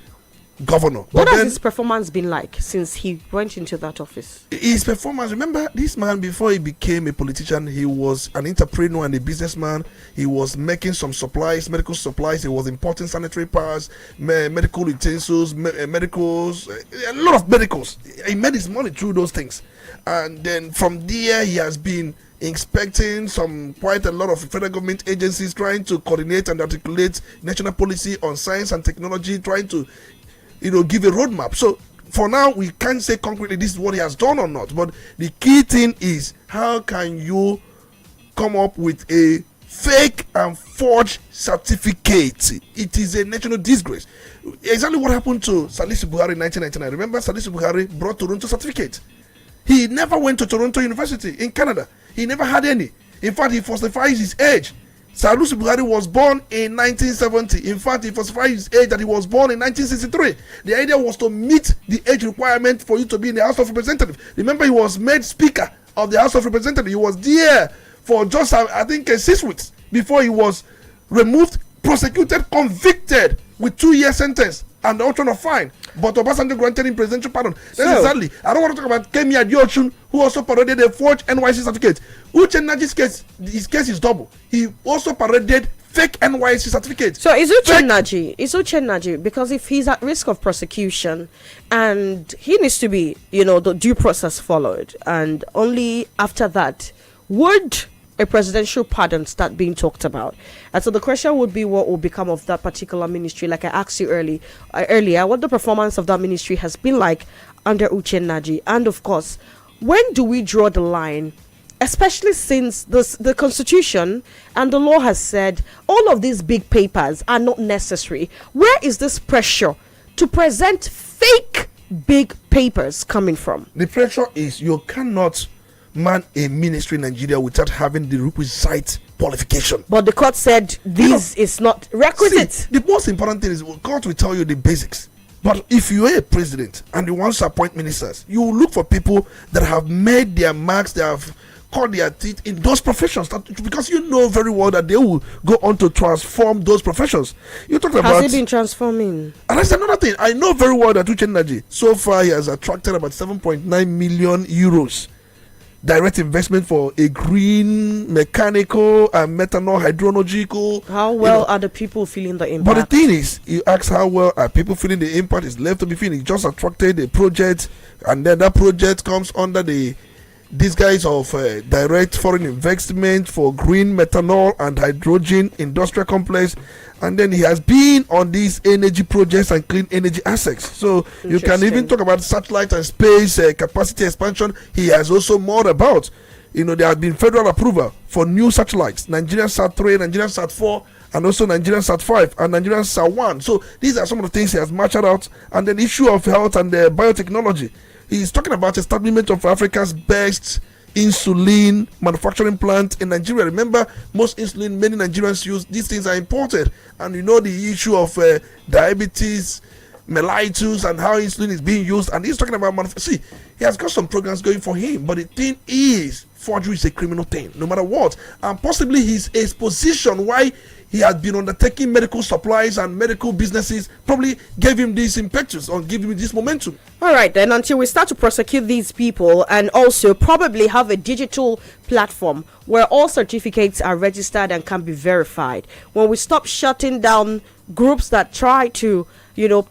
Speaker 3: governor.
Speaker 2: What has his performance been like since he went into that office?
Speaker 3: His performance, remember, this man, before he became a politician, he was an entrepreneur and a businessman. He was making some supplies, medical supplies. He was importing sanitary pads, medical utensils, medicals, a lot of medicals. He made his money through those things. And then from there, he has been inspecting quite a lot of federal government agencies, trying to coordinate and articulate national policy on science and technology, trying to give a roadmap. So for now, we can't say concretely this is what he has done or not. But the key thing is, how can you come up with a fake and forged certificate? It is a national disgrace. Exactly what happened to Salisu Buhari in 1999. Remember, Salisu Buhari brought Toronto certificate. He never went to Toronto University in Canada. He never had any. In fact, he falsifies his age Sanusi Buhari was born in 1970. In fact, he falsified his age that he was born in 1963. The idea was to meet the age requirement for you to be in the House of Representatives. Remember, he was made Speaker of the House of Representatives. He was there for just, I think, 6 weeks before he was removed, prosecuted, convicted with 2-year sentence and the option of fine. But Obasanjo granted him presidential pardon. Exactly. I don't want to talk about Kemi Adeosun, who also paraded a forged NYC certificate. Uche Naji's case, his case is double. He also paraded fake NYC certificate.
Speaker 2: So is Uche Naji, because if he's at risk of prosecution and he needs to be, the due process followed, and only after that would a presidential pardon start being talked about. And so the question would be, what will become of that particular ministry? Like I asked you earlier, what the performance of that ministry has been like under Uche Naji. And of course, when do we draw the line, especially since the constitution and the law has said all of these big papers are not necessary? Where is this pressure to present fake big papers coming from?
Speaker 3: The pressure is you cannot man a ministry in Nigeria without having the requisite qualification.
Speaker 2: But the court said this is not requisite.
Speaker 3: See, the most important thing is the court will tell you the basics. But if you are a president and you want to appoint ministers, you will look for people that have made their marks, they have cut their teeth in those professions, because you know very well that they will go on to transform those professions. You talked about.
Speaker 2: Has it been transforming?
Speaker 3: And that's another thing. I know very well that Uche Naji, so far he has attracted about 7.9 million euros direct investment for a green, mechanical, and methanol hydrogeological.
Speaker 2: How well are the people feeling the impact?
Speaker 3: But the thing is, you ask how well are people feeling the impact is left to be feeling. It just attracted a project, and then that project comes under these guys of direct foreign investment for green methanol and hydrogen industrial complex, and then he has been on these energy projects and clean energy assets. So you can even talk about satellite and space capacity expansion. He has also more about, there has been federal approval for new satellites, Nigerian Sat-3, Nigerian Sat-4, and also Nigerian Sat-5 and Nigerian Sat-1. So these are some of the things he has matched out. And then issue of health and biotechnology. He's talking about establishment of Africa's best insulin manufacturing plant in Nigeria. Remember, most insulin many Nigerians use, these things are imported. And the issue of diabetes, mellitus, and how insulin is being used. And he's talking about see, he has got some programs going for him. But the thing is, forgery is a criminal thing, no matter what. And possibly his exposition why he had been undertaking medical supplies and medical businesses probably gave him this impetus or gave him this momentum.
Speaker 2: All right, then, until we start to prosecute these people and also probably have a digital platform where all certificates are registered and can be verified. When we stop shutting down groups that try to,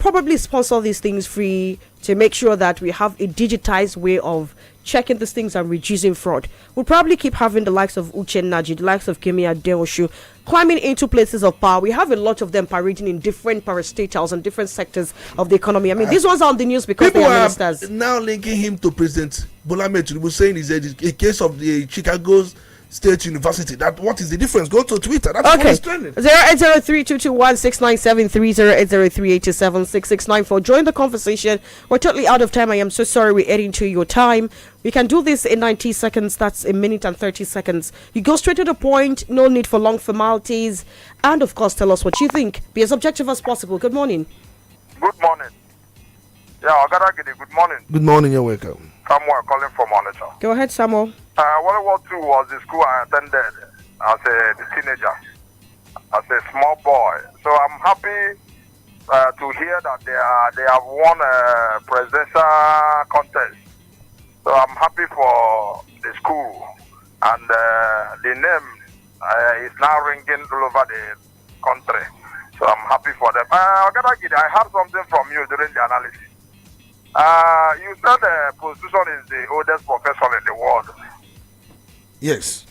Speaker 2: probably sponsor these things free to make sure that we have a digitized way of checking these things and reducing fraud, we'll probably keep having the likes of Uche Naji, the likes of Kemi Adeosun climbing into places of power. We have a lot of them parading in different parastatals and different sectors of the economy. I mean, these ones are on the news because they are ministers.
Speaker 3: Now linking him to President Bola Ahmed Tinubu, saying is a case of the Chicago State University. That what is the difference? Go to Twitter. That's what is trending.
Speaker 2: 08032216973, Join the conversation. We're totally out of time. I am so sorry we're adding to your time. We can do this in 90 seconds. That's a minute and 30 seconds. You go straight to the point. No need for long formalities. And of course, tell us what you think. Be as objective as possible. Good morning.
Speaker 10: Good morning. Yeah, good morning.
Speaker 3: Good morning. You're welcome.
Speaker 10: Samuel calling from Onitsha.
Speaker 2: Go ahead, Samuel.
Speaker 10: World War II was the school I attended as a teenager, as a small boy. So I'm happy to hear that they have won a presidential contest. So I'm happy for the school, and the name is now ringing all over the country. So I'm happy for them. I heard something from you during the analysis. You said prostitution is the oldest profession in the world.
Speaker 3: Yes.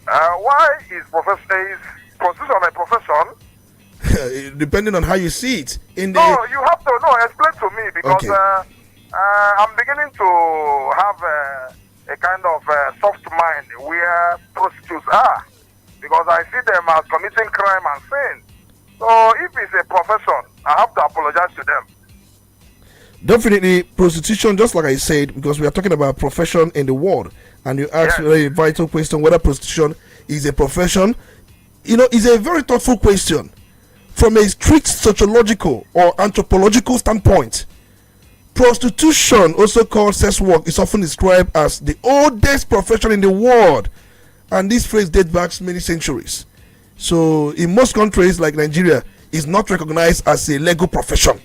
Speaker 10: Why is prostitution a profession?
Speaker 3: Depending on how you see it.
Speaker 10: You have to explain to me, because I'm beginning to have a kind of soft mind where prostitutes are, because I see them as committing crime and sin. So if it's a profession, I have to apologize to them.
Speaker 3: Definitely, prostitution, just like I said, because we are talking about profession in the world, and you asked a very vital question whether prostitution is a profession. is a very thoughtful question. From a strict sociological or anthropological standpoint, prostitution, also called sex work, is often described as the oldest profession in the world, and this phrase dates back many centuries. So in most countries like Nigeria, it's not recognized as a legal profession.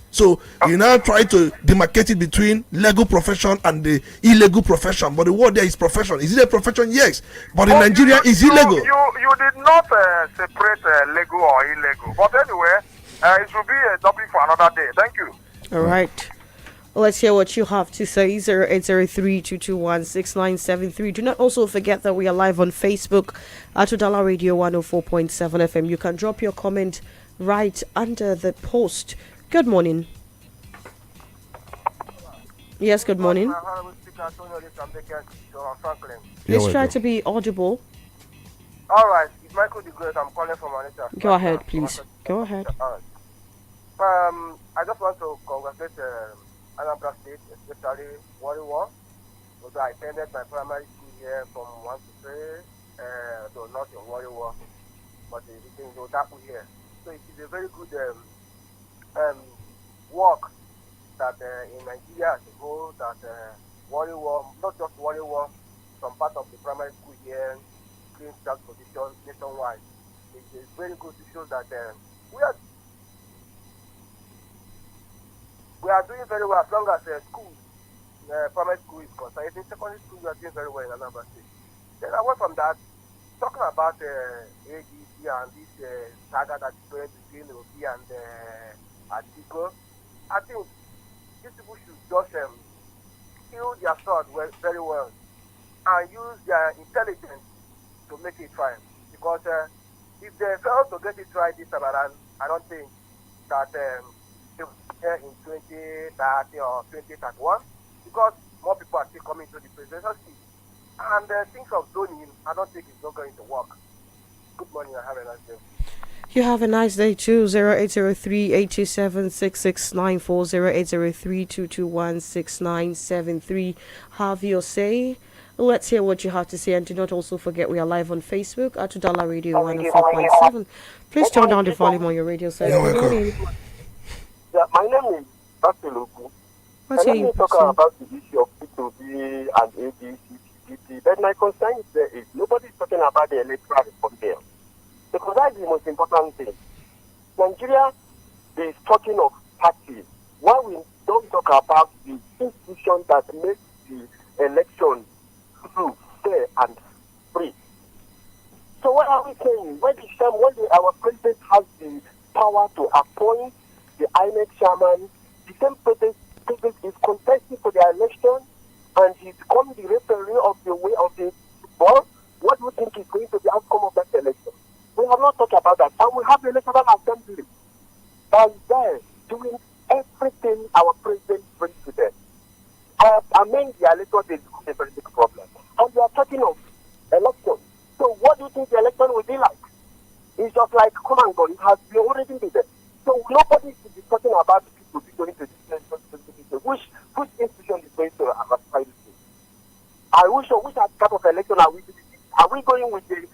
Speaker 3: So you now try to demarcate it between legal profession and the illegal profession, but the word there is profession. Is it a profession? Yes, but in Nigeria it's illegal.
Speaker 10: You did not separate legal or illegal, but anyway, it should be a topic for another day. Thank you.
Speaker 2: All right. Let's hear what you have to say. 0803-221-6973. Do not also forget that we are live on Facebook at Udala Radio 104.7 FM. You can drop your comment right under the post. Good morning. Yes, good morning. Please try to be audible.
Speaker 11: All right, it's Michael the Great. I'm calling from Onitsha.
Speaker 2: Go ahead, please. Go ahead.
Speaker 11: I just want to congratulate Anambra State, especially Warrior. Although I attended my primary school here from 1 to 3, though not in Warrior, but in Otaku here. So it is a very good work that in Nigeria as a whole, that Warrior, not just Warrior, some part of the primary school here, clean child position nationwide. It is very good to show that we are doing very well as long as school, primary school is concerned. In secondary school, we are doing very well in Anambra State. Then away from that, talking about ADC and this saga that is going between Obi and Atiku, I think these people should just kill their sword very well and use their intelligence to make it fine. Because if they fail to get it right this time around, I don't think that they will be here in 2030 or 2031, because more people are still coming to the presidential seat. And things of zoning, I don't think it's not going to work. Good morning and have a nice day.
Speaker 2: You have a nice day too. 0803-827-6694, 0803-221-6973. Have your say. Let's hear what you have to say, and do not also forget we are live on Facebook at Udala Radio 104.7. Please turn down the volume on your radio set. Good morning.
Speaker 12: Yeah, my name is Basiluku.
Speaker 2: What's
Speaker 12: Let
Speaker 2: your
Speaker 12: me talk about the issue of P2B and ADC, PDP. But my concern is nobody is talking about the electoral reform bill. Because that's the most important thing. Nigeria is talking of parties. Why we don't talk about the institution that makes the election true, fair, and free? So what are we saying? When our president has the power to appoint the INEC chairman, the same president is contesting for the election, and he's become the referee of the way of the ball. What do you think is going to be the outcome of that election? We have not talked about that. And we have the electoral assembly that is there doing everything our president brings to them. Among the electors, they become a very big problem. And we are talking of election. So what do you think the election will be like? It's just like come and go. It has already been there. So nobody should be talking about people going to this place. Which institution is going to ratify this thing? Which type of election are we doing? Are we going with the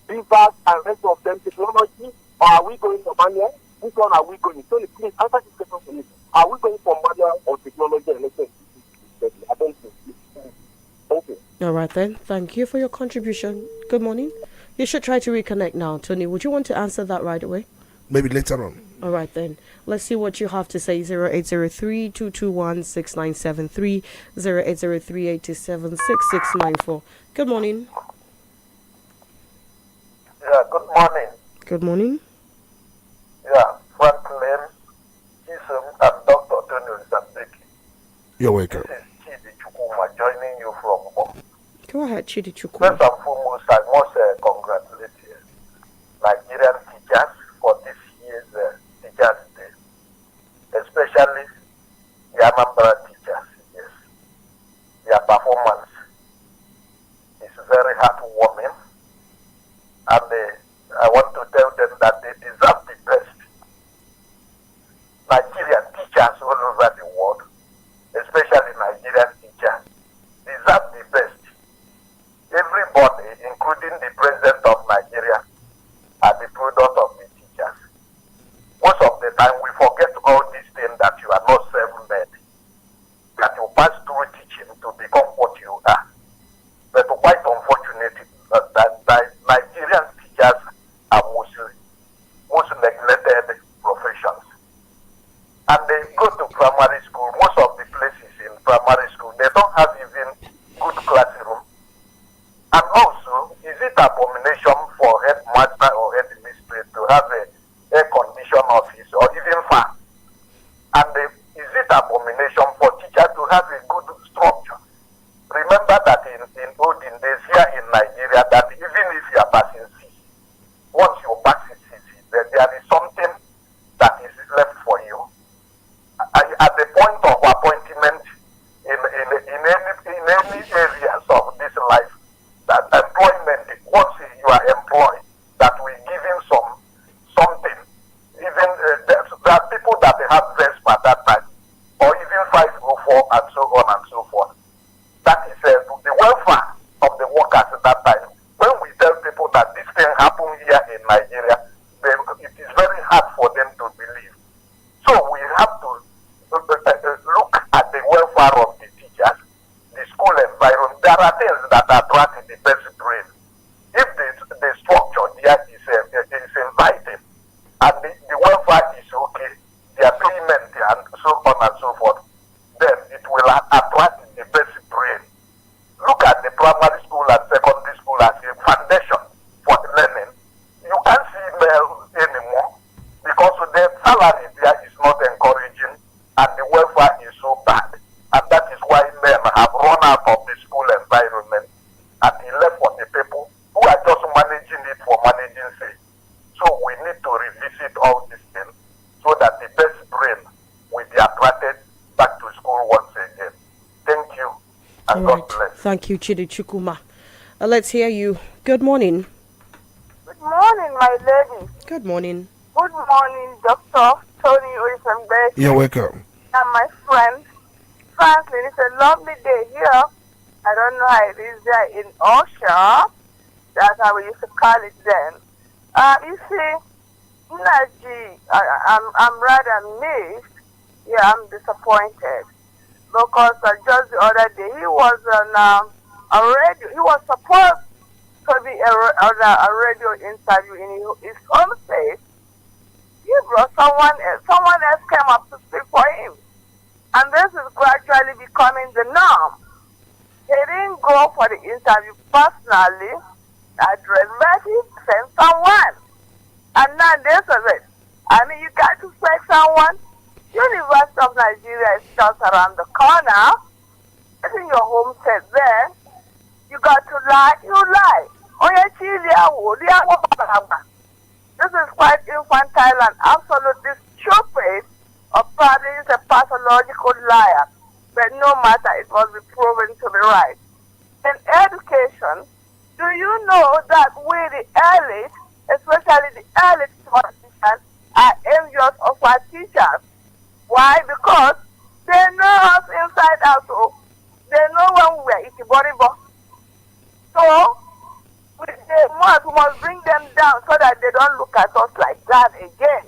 Speaker 12: rivers and rest of them technology, or are we going for manual? Which one are we going? So please answer this question for me. Are we going for manual or technology election? I don't think. Thank you.
Speaker 2: All right then. Thank you for your contribution. Good morning. You should try to reconnect now, Tony. Would you want to answer that right away?
Speaker 3: Maybe later on.
Speaker 2: All right then. Let's see what you have to say. 0803-221-6973, 0803-827-6694. Good morning.
Speaker 12: Yeah, good morning.
Speaker 2: Good morning.
Speaker 12: Yeah, Franklin, Chisom, and Dr. Olisa Mbeki.
Speaker 3: You're welcome.
Speaker 12: This is Chidi Chukuma joining you from home.
Speaker 2: Go ahead, Chidi Chukuma.
Speaker 12: First and foremost, I must congratulate Nigerian teachers for this year's Teachers Day, especially the Anambra teachers. Yes, their performance is very heartwarming, and I want to tell them that they deserve the best. Nigerian teachers all over the world, especially Nigerian teachers, deserve the best. Everybody, including the president of Nigeria,
Speaker 10: and they go to primary school. Most of the places in primary school, they don't have even good classroom. And also, is it abomination for headmaster or headmistress to have a air condition office or even fan? And is it abomination for teachers to have a good structure? Remember that in olden days here in Nigeria, that even if you are passing C, once you pass CC, there is something that is left for you. At the point of appointment in any areas of this life, that employment, once you are employed, that we give him something. Even there are people that have vest at that time, or even 504 and so on and so forth. That is the welfare of the workers at that time. When we tell people that this can happen here in Nigeria, it is very hard for them to believe. So we have to look at the welfare of the teachers, the school environment. There are things that attract the best brain. If the structure there is inviting and the welfare is okay, their payment and so on and so forth, then it will attract the best brain. Look at the primary school and secondary school as a foundation for learning. You can't see males anymore because the salary there is not encouraging and the welfare is so bad. And that is why men have run out of the school environment and he left for the people who are just managing it for managing sake. So we need to revisit all these things so that the best brain will be attracted back to school once again. Thank you and God bless.
Speaker 2: Thank you, Chidi Chukuma. Let's hear you. Good morning.
Speaker 13: Good morning, my lady.
Speaker 2: Good morning.
Speaker 13: Good morning, Dr. Tony Olisa Mbeki.
Speaker 3: You're welcome.
Speaker 13: And my friend, Franklin. It's a lovely day here. I don't know how it is there in Osha. That's how we used to call it then. You see, Naji, I'm rather mixed. Yeah, I'm disappointed. Because just the other day, he was on a radio. He was supposed to be on a radio interview in his own state. He brought someone else. Someone else came up to speak for him. And this is gradually becoming the norm. He didn't go for the interview personally, address, but he sent someone. And now this is it. I mean, you got to select someone. University of Nigeria is just around the corner. It's in your home state there. You got to lie, you lie. This is quite infantile and absolutely stupid. Or probably is a pathological liar. But no matter, it must be proven to be right. In education, do you know that we the elite, especially the elite politicians, are envious of our teachers? Why? Because they know us inside out. So they know when we are eating body. So we must bring them down so that they don't look at us like that again.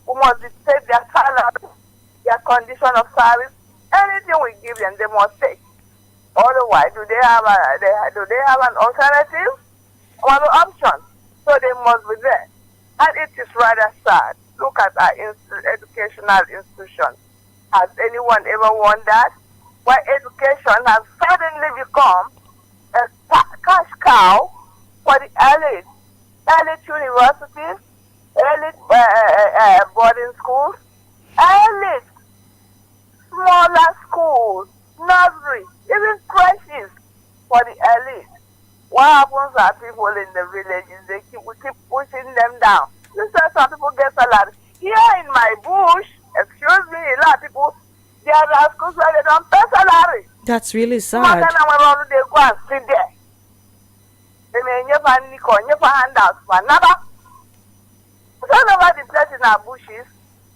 Speaker 13: We must dictate their salary, their condition of service. Anything we give them, they must take. Otherwise, do they have an alternative or an option? So they must be there. And it is rather sad. Look at our educational institutions. Has anyone ever wondered why education has suddenly become a cash cow for the elite universities, elite boarding schools, elite smaller schools, nursery, even creches for the elite. What happens are people in the villages, we keep pushing them down. Instead, some people get salary. Here in my bush, excuse me, a lot of people, there are schools where they don't pay salary.
Speaker 2: That's really sad.
Speaker 13: They go and sit there. They may never handouts for another. It's all over the place in our bushes.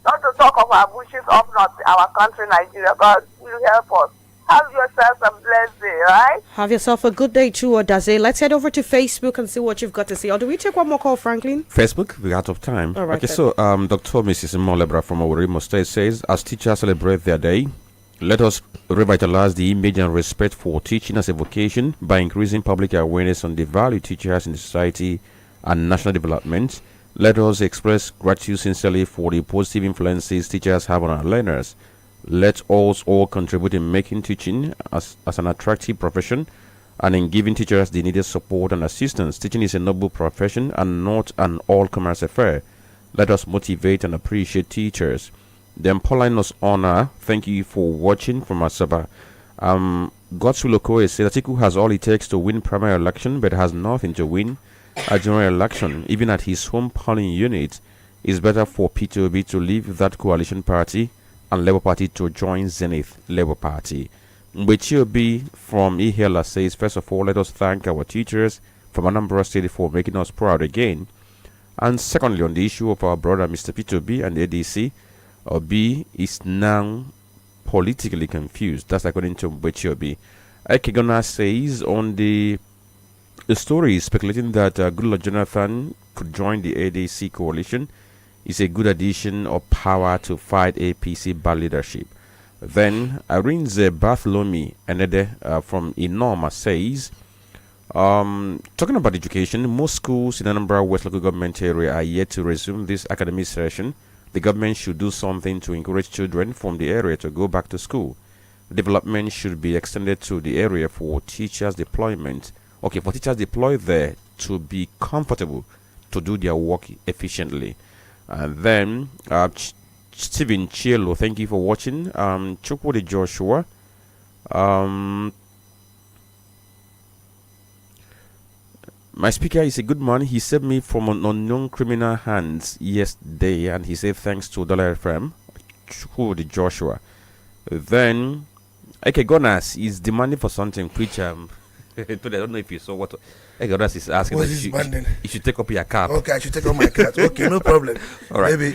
Speaker 13: Not to talk of our bushes up north, our country, Nigeria. God will help us. Have yourself a blessed day, right?
Speaker 2: Have yourself a good day too, Odaze. Let's head over to Facebook and see what you've got to say. Or do we take one more call, Franklin?
Speaker 1: Facebook, we're out of time.
Speaker 2: All right,
Speaker 1: okay,
Speaker 2: then.
Speaker 1: so Dr. Mrs. Molebra from Owerimo State says, as teachers celebrate their day, let us revitalize the image and respect for teaching as a vocation by increasing public awareness on the value teachers in society and national development, Let us express gratitude sincerely for the positive influences teachers have on our learners. Let us all contribute in making teaching as an attractive profession and in giving teachers the needed support and assistance. Teaching is a noble profession and not an all-commerce affair. Let us motivate and appreciate teachers. Then Paulinus Honor, thank you for watching from Asaba. Godswill Okoye said Atiku has all it takes to win primary election but has nothing to win a general election. Even at his home polling unit, it's better for P2B to leave that coalition party and Labour Party to join Zenith Labour Party. Mbechiobi from Ihela says, first of all, let us thank our teachers from Anambra State for making us proud again. And secondly, on the issue of our brother Mr. P2B and the ADC, Obi is now politically confused. That's according to Mbechiobi. Ekegona says on the story speculating that Goodluck Jonathan could join the ADC coalition is a good addition of power to fight APC bad leadership. Then Arinze Bartholomew Enede from Inoma says, talking about education, most schools in Anambra West local government area are yet to resume this academic session. The government should do something to encourage children from the area to go back to school. Development should be extended to the area for teachers deployment. Okay, for teachers deployed there to be comfortable to do their work efficiently. And then Stephen Chielo, thank you for watching. Chukwudi Joshua. My speaker is a good man. He saved me from an unknown criminal hands yesterday, and he said thanks to Udala FM. Chukwudi Joshua. Then Gonas is demanding for something which I don't know if you saw what Gonas is asking.
Speaker 3: What is demanding?
Speaker 1: You should take up your cap.
Speaker 3: Okay, I should take off my cap. Okay, no problem.
Speaker 1: All right.
Speaker 3: Maybe.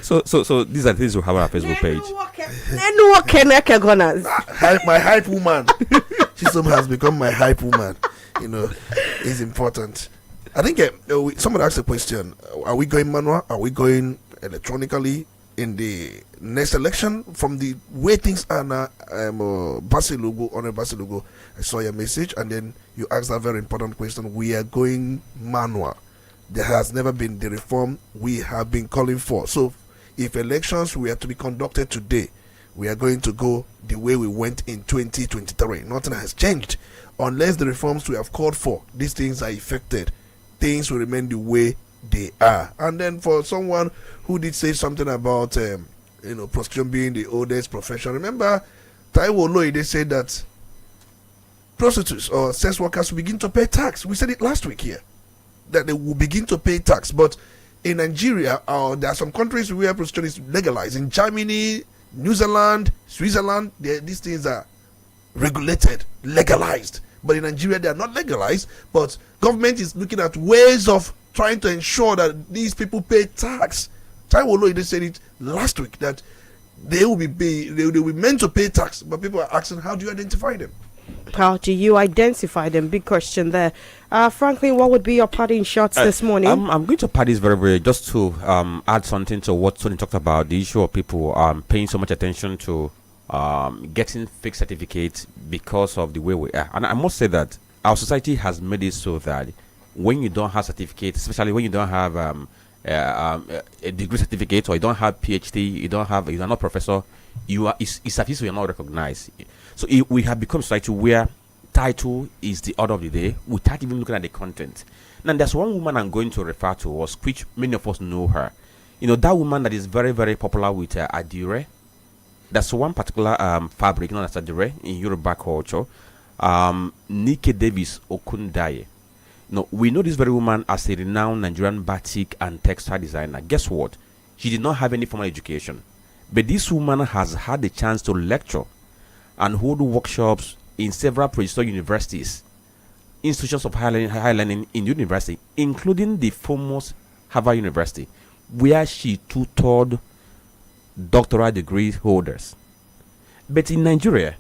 Speaker 1: So these are things we have on our Facebook page.
Speaker 3: My hype woman. Chisom has become my hype woman. You know, it's important. I think someone asked a question: are we going manual? Are we going electronically in the next election? From the way things are now, Basilugo, I saw your message, and then you asked that very important question. We are going manual. There has never been the reform we have been calling for. So, if elections were to be conducted today, we are going to go the way we went in 2023. Nothing has changed. Unless the reforms we have called for, these things are effected, things will remain the way they are. And then for someone who did say something about prostitution being the oldest profession, remember Taiwo Loide said that prostitutes or sex workers will begin to pay tax. We said it last week here, that they will begin to pay tax. But in Nigeria, there are some countries where prostitution is legalized. In Germany, New Zealand, Switzerland, these things are regulated, legalized. But in Nigeria, they are not legalized. But government is looking at ways of trying to ensure that these people pay tax. Taiwo Loide said it last week that they will be meant to pay tax. But people are asking, how do you identify them?
Speaker 2: How do you identify them? Big question there. Franklin, what would be your parting shots this morning?
Speaker 1: I'm going to part this very, very just to add something to what Tony talked about, the issue of people paying so much attention to getting fake certificates because of the way we are. And I must say that our society has made it so that when you don't have certificates, especially when you don't have a degree certificate, or you don't have PhD, you're not professor, it's as if you're not recognized. So we have become a society where title is the order of the day without even looking at the content. Now there's one woman I'm going to refer to, which many of us know her. You know, that woman that is very, very popular with Adire. That's one particular fabric known as Adire in Yoruba culture. Nike Davis Okundaye. No, we know this very woman as a renowned Nigerian batik and textile designer. Guess what? She did not have any formal education. But this woman has had the chance to lecture and hold workshops in several prestigious universities, institutions of higher learning in university, including the famous Harvard University, where she tutored doctoral degree holders. But in Nigeria,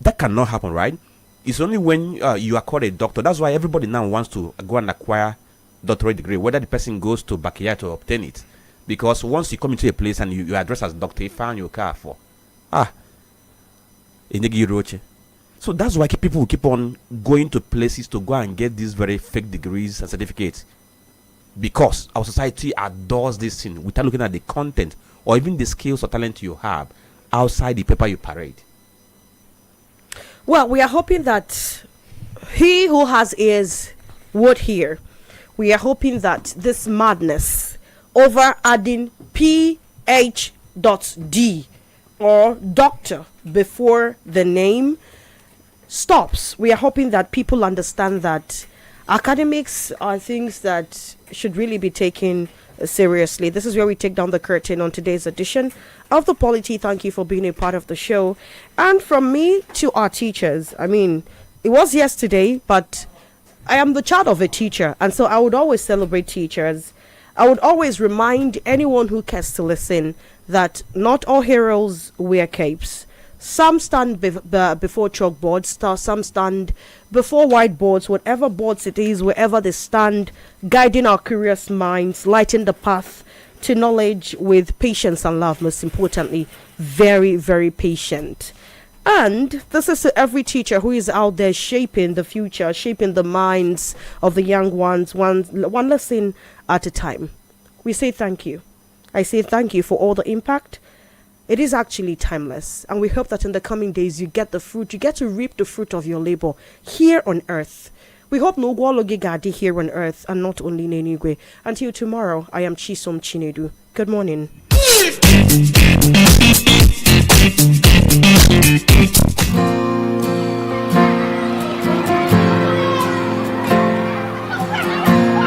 Speaker 1: that cannot happen, right? It's only when you are called a doctor. That's why everybody now wants to go and acquire doctorate degree, whether the person goes to backyard to obtain it. Because once you come into a place and you address as doctor, you found your car for. So that's why people will keep on going to places to go and get these very fake degrees and certificates, because our society adores this thing without looking at the content or even the skills or talent you have outside the paper you parade.
Speaker 2: Well, we are hoping that he who has ears would hear. We are hoping that this madness over adding PH.D or doctor before the name stops. We are hoping that people understand that academics are things that should really be taken seriously. This is where we take down the curtain on today's edition of the Polity. Thank you for being a part of the show. And from me to our teachers, I mean, it was yesterday, but I am the child of a teacher, and so I would always celebrate teachers. I would always remind anyone who cares to listen that not all heroes wear capes. Some stand before chalkboards, some stand before whiteboards, whatever boards it is, wherever they stand, guiding our curious minds, lighting the path to knowledge with patience and love, most importantly, very, very patient. And this is to every teacher who is out there shaping the future, shaping the minds of the young ones, one lesson at a time. We say thank you. I say thank you for all the impact. It is actually timeless, and we hope that in the coming days you get the fruit, you get to reap the fruit of your labor here on earth. We hope no Gwalogigadi here on earth and not only in Enigwe. Until tomorrow, I am Chisom Chinedu. Good morning.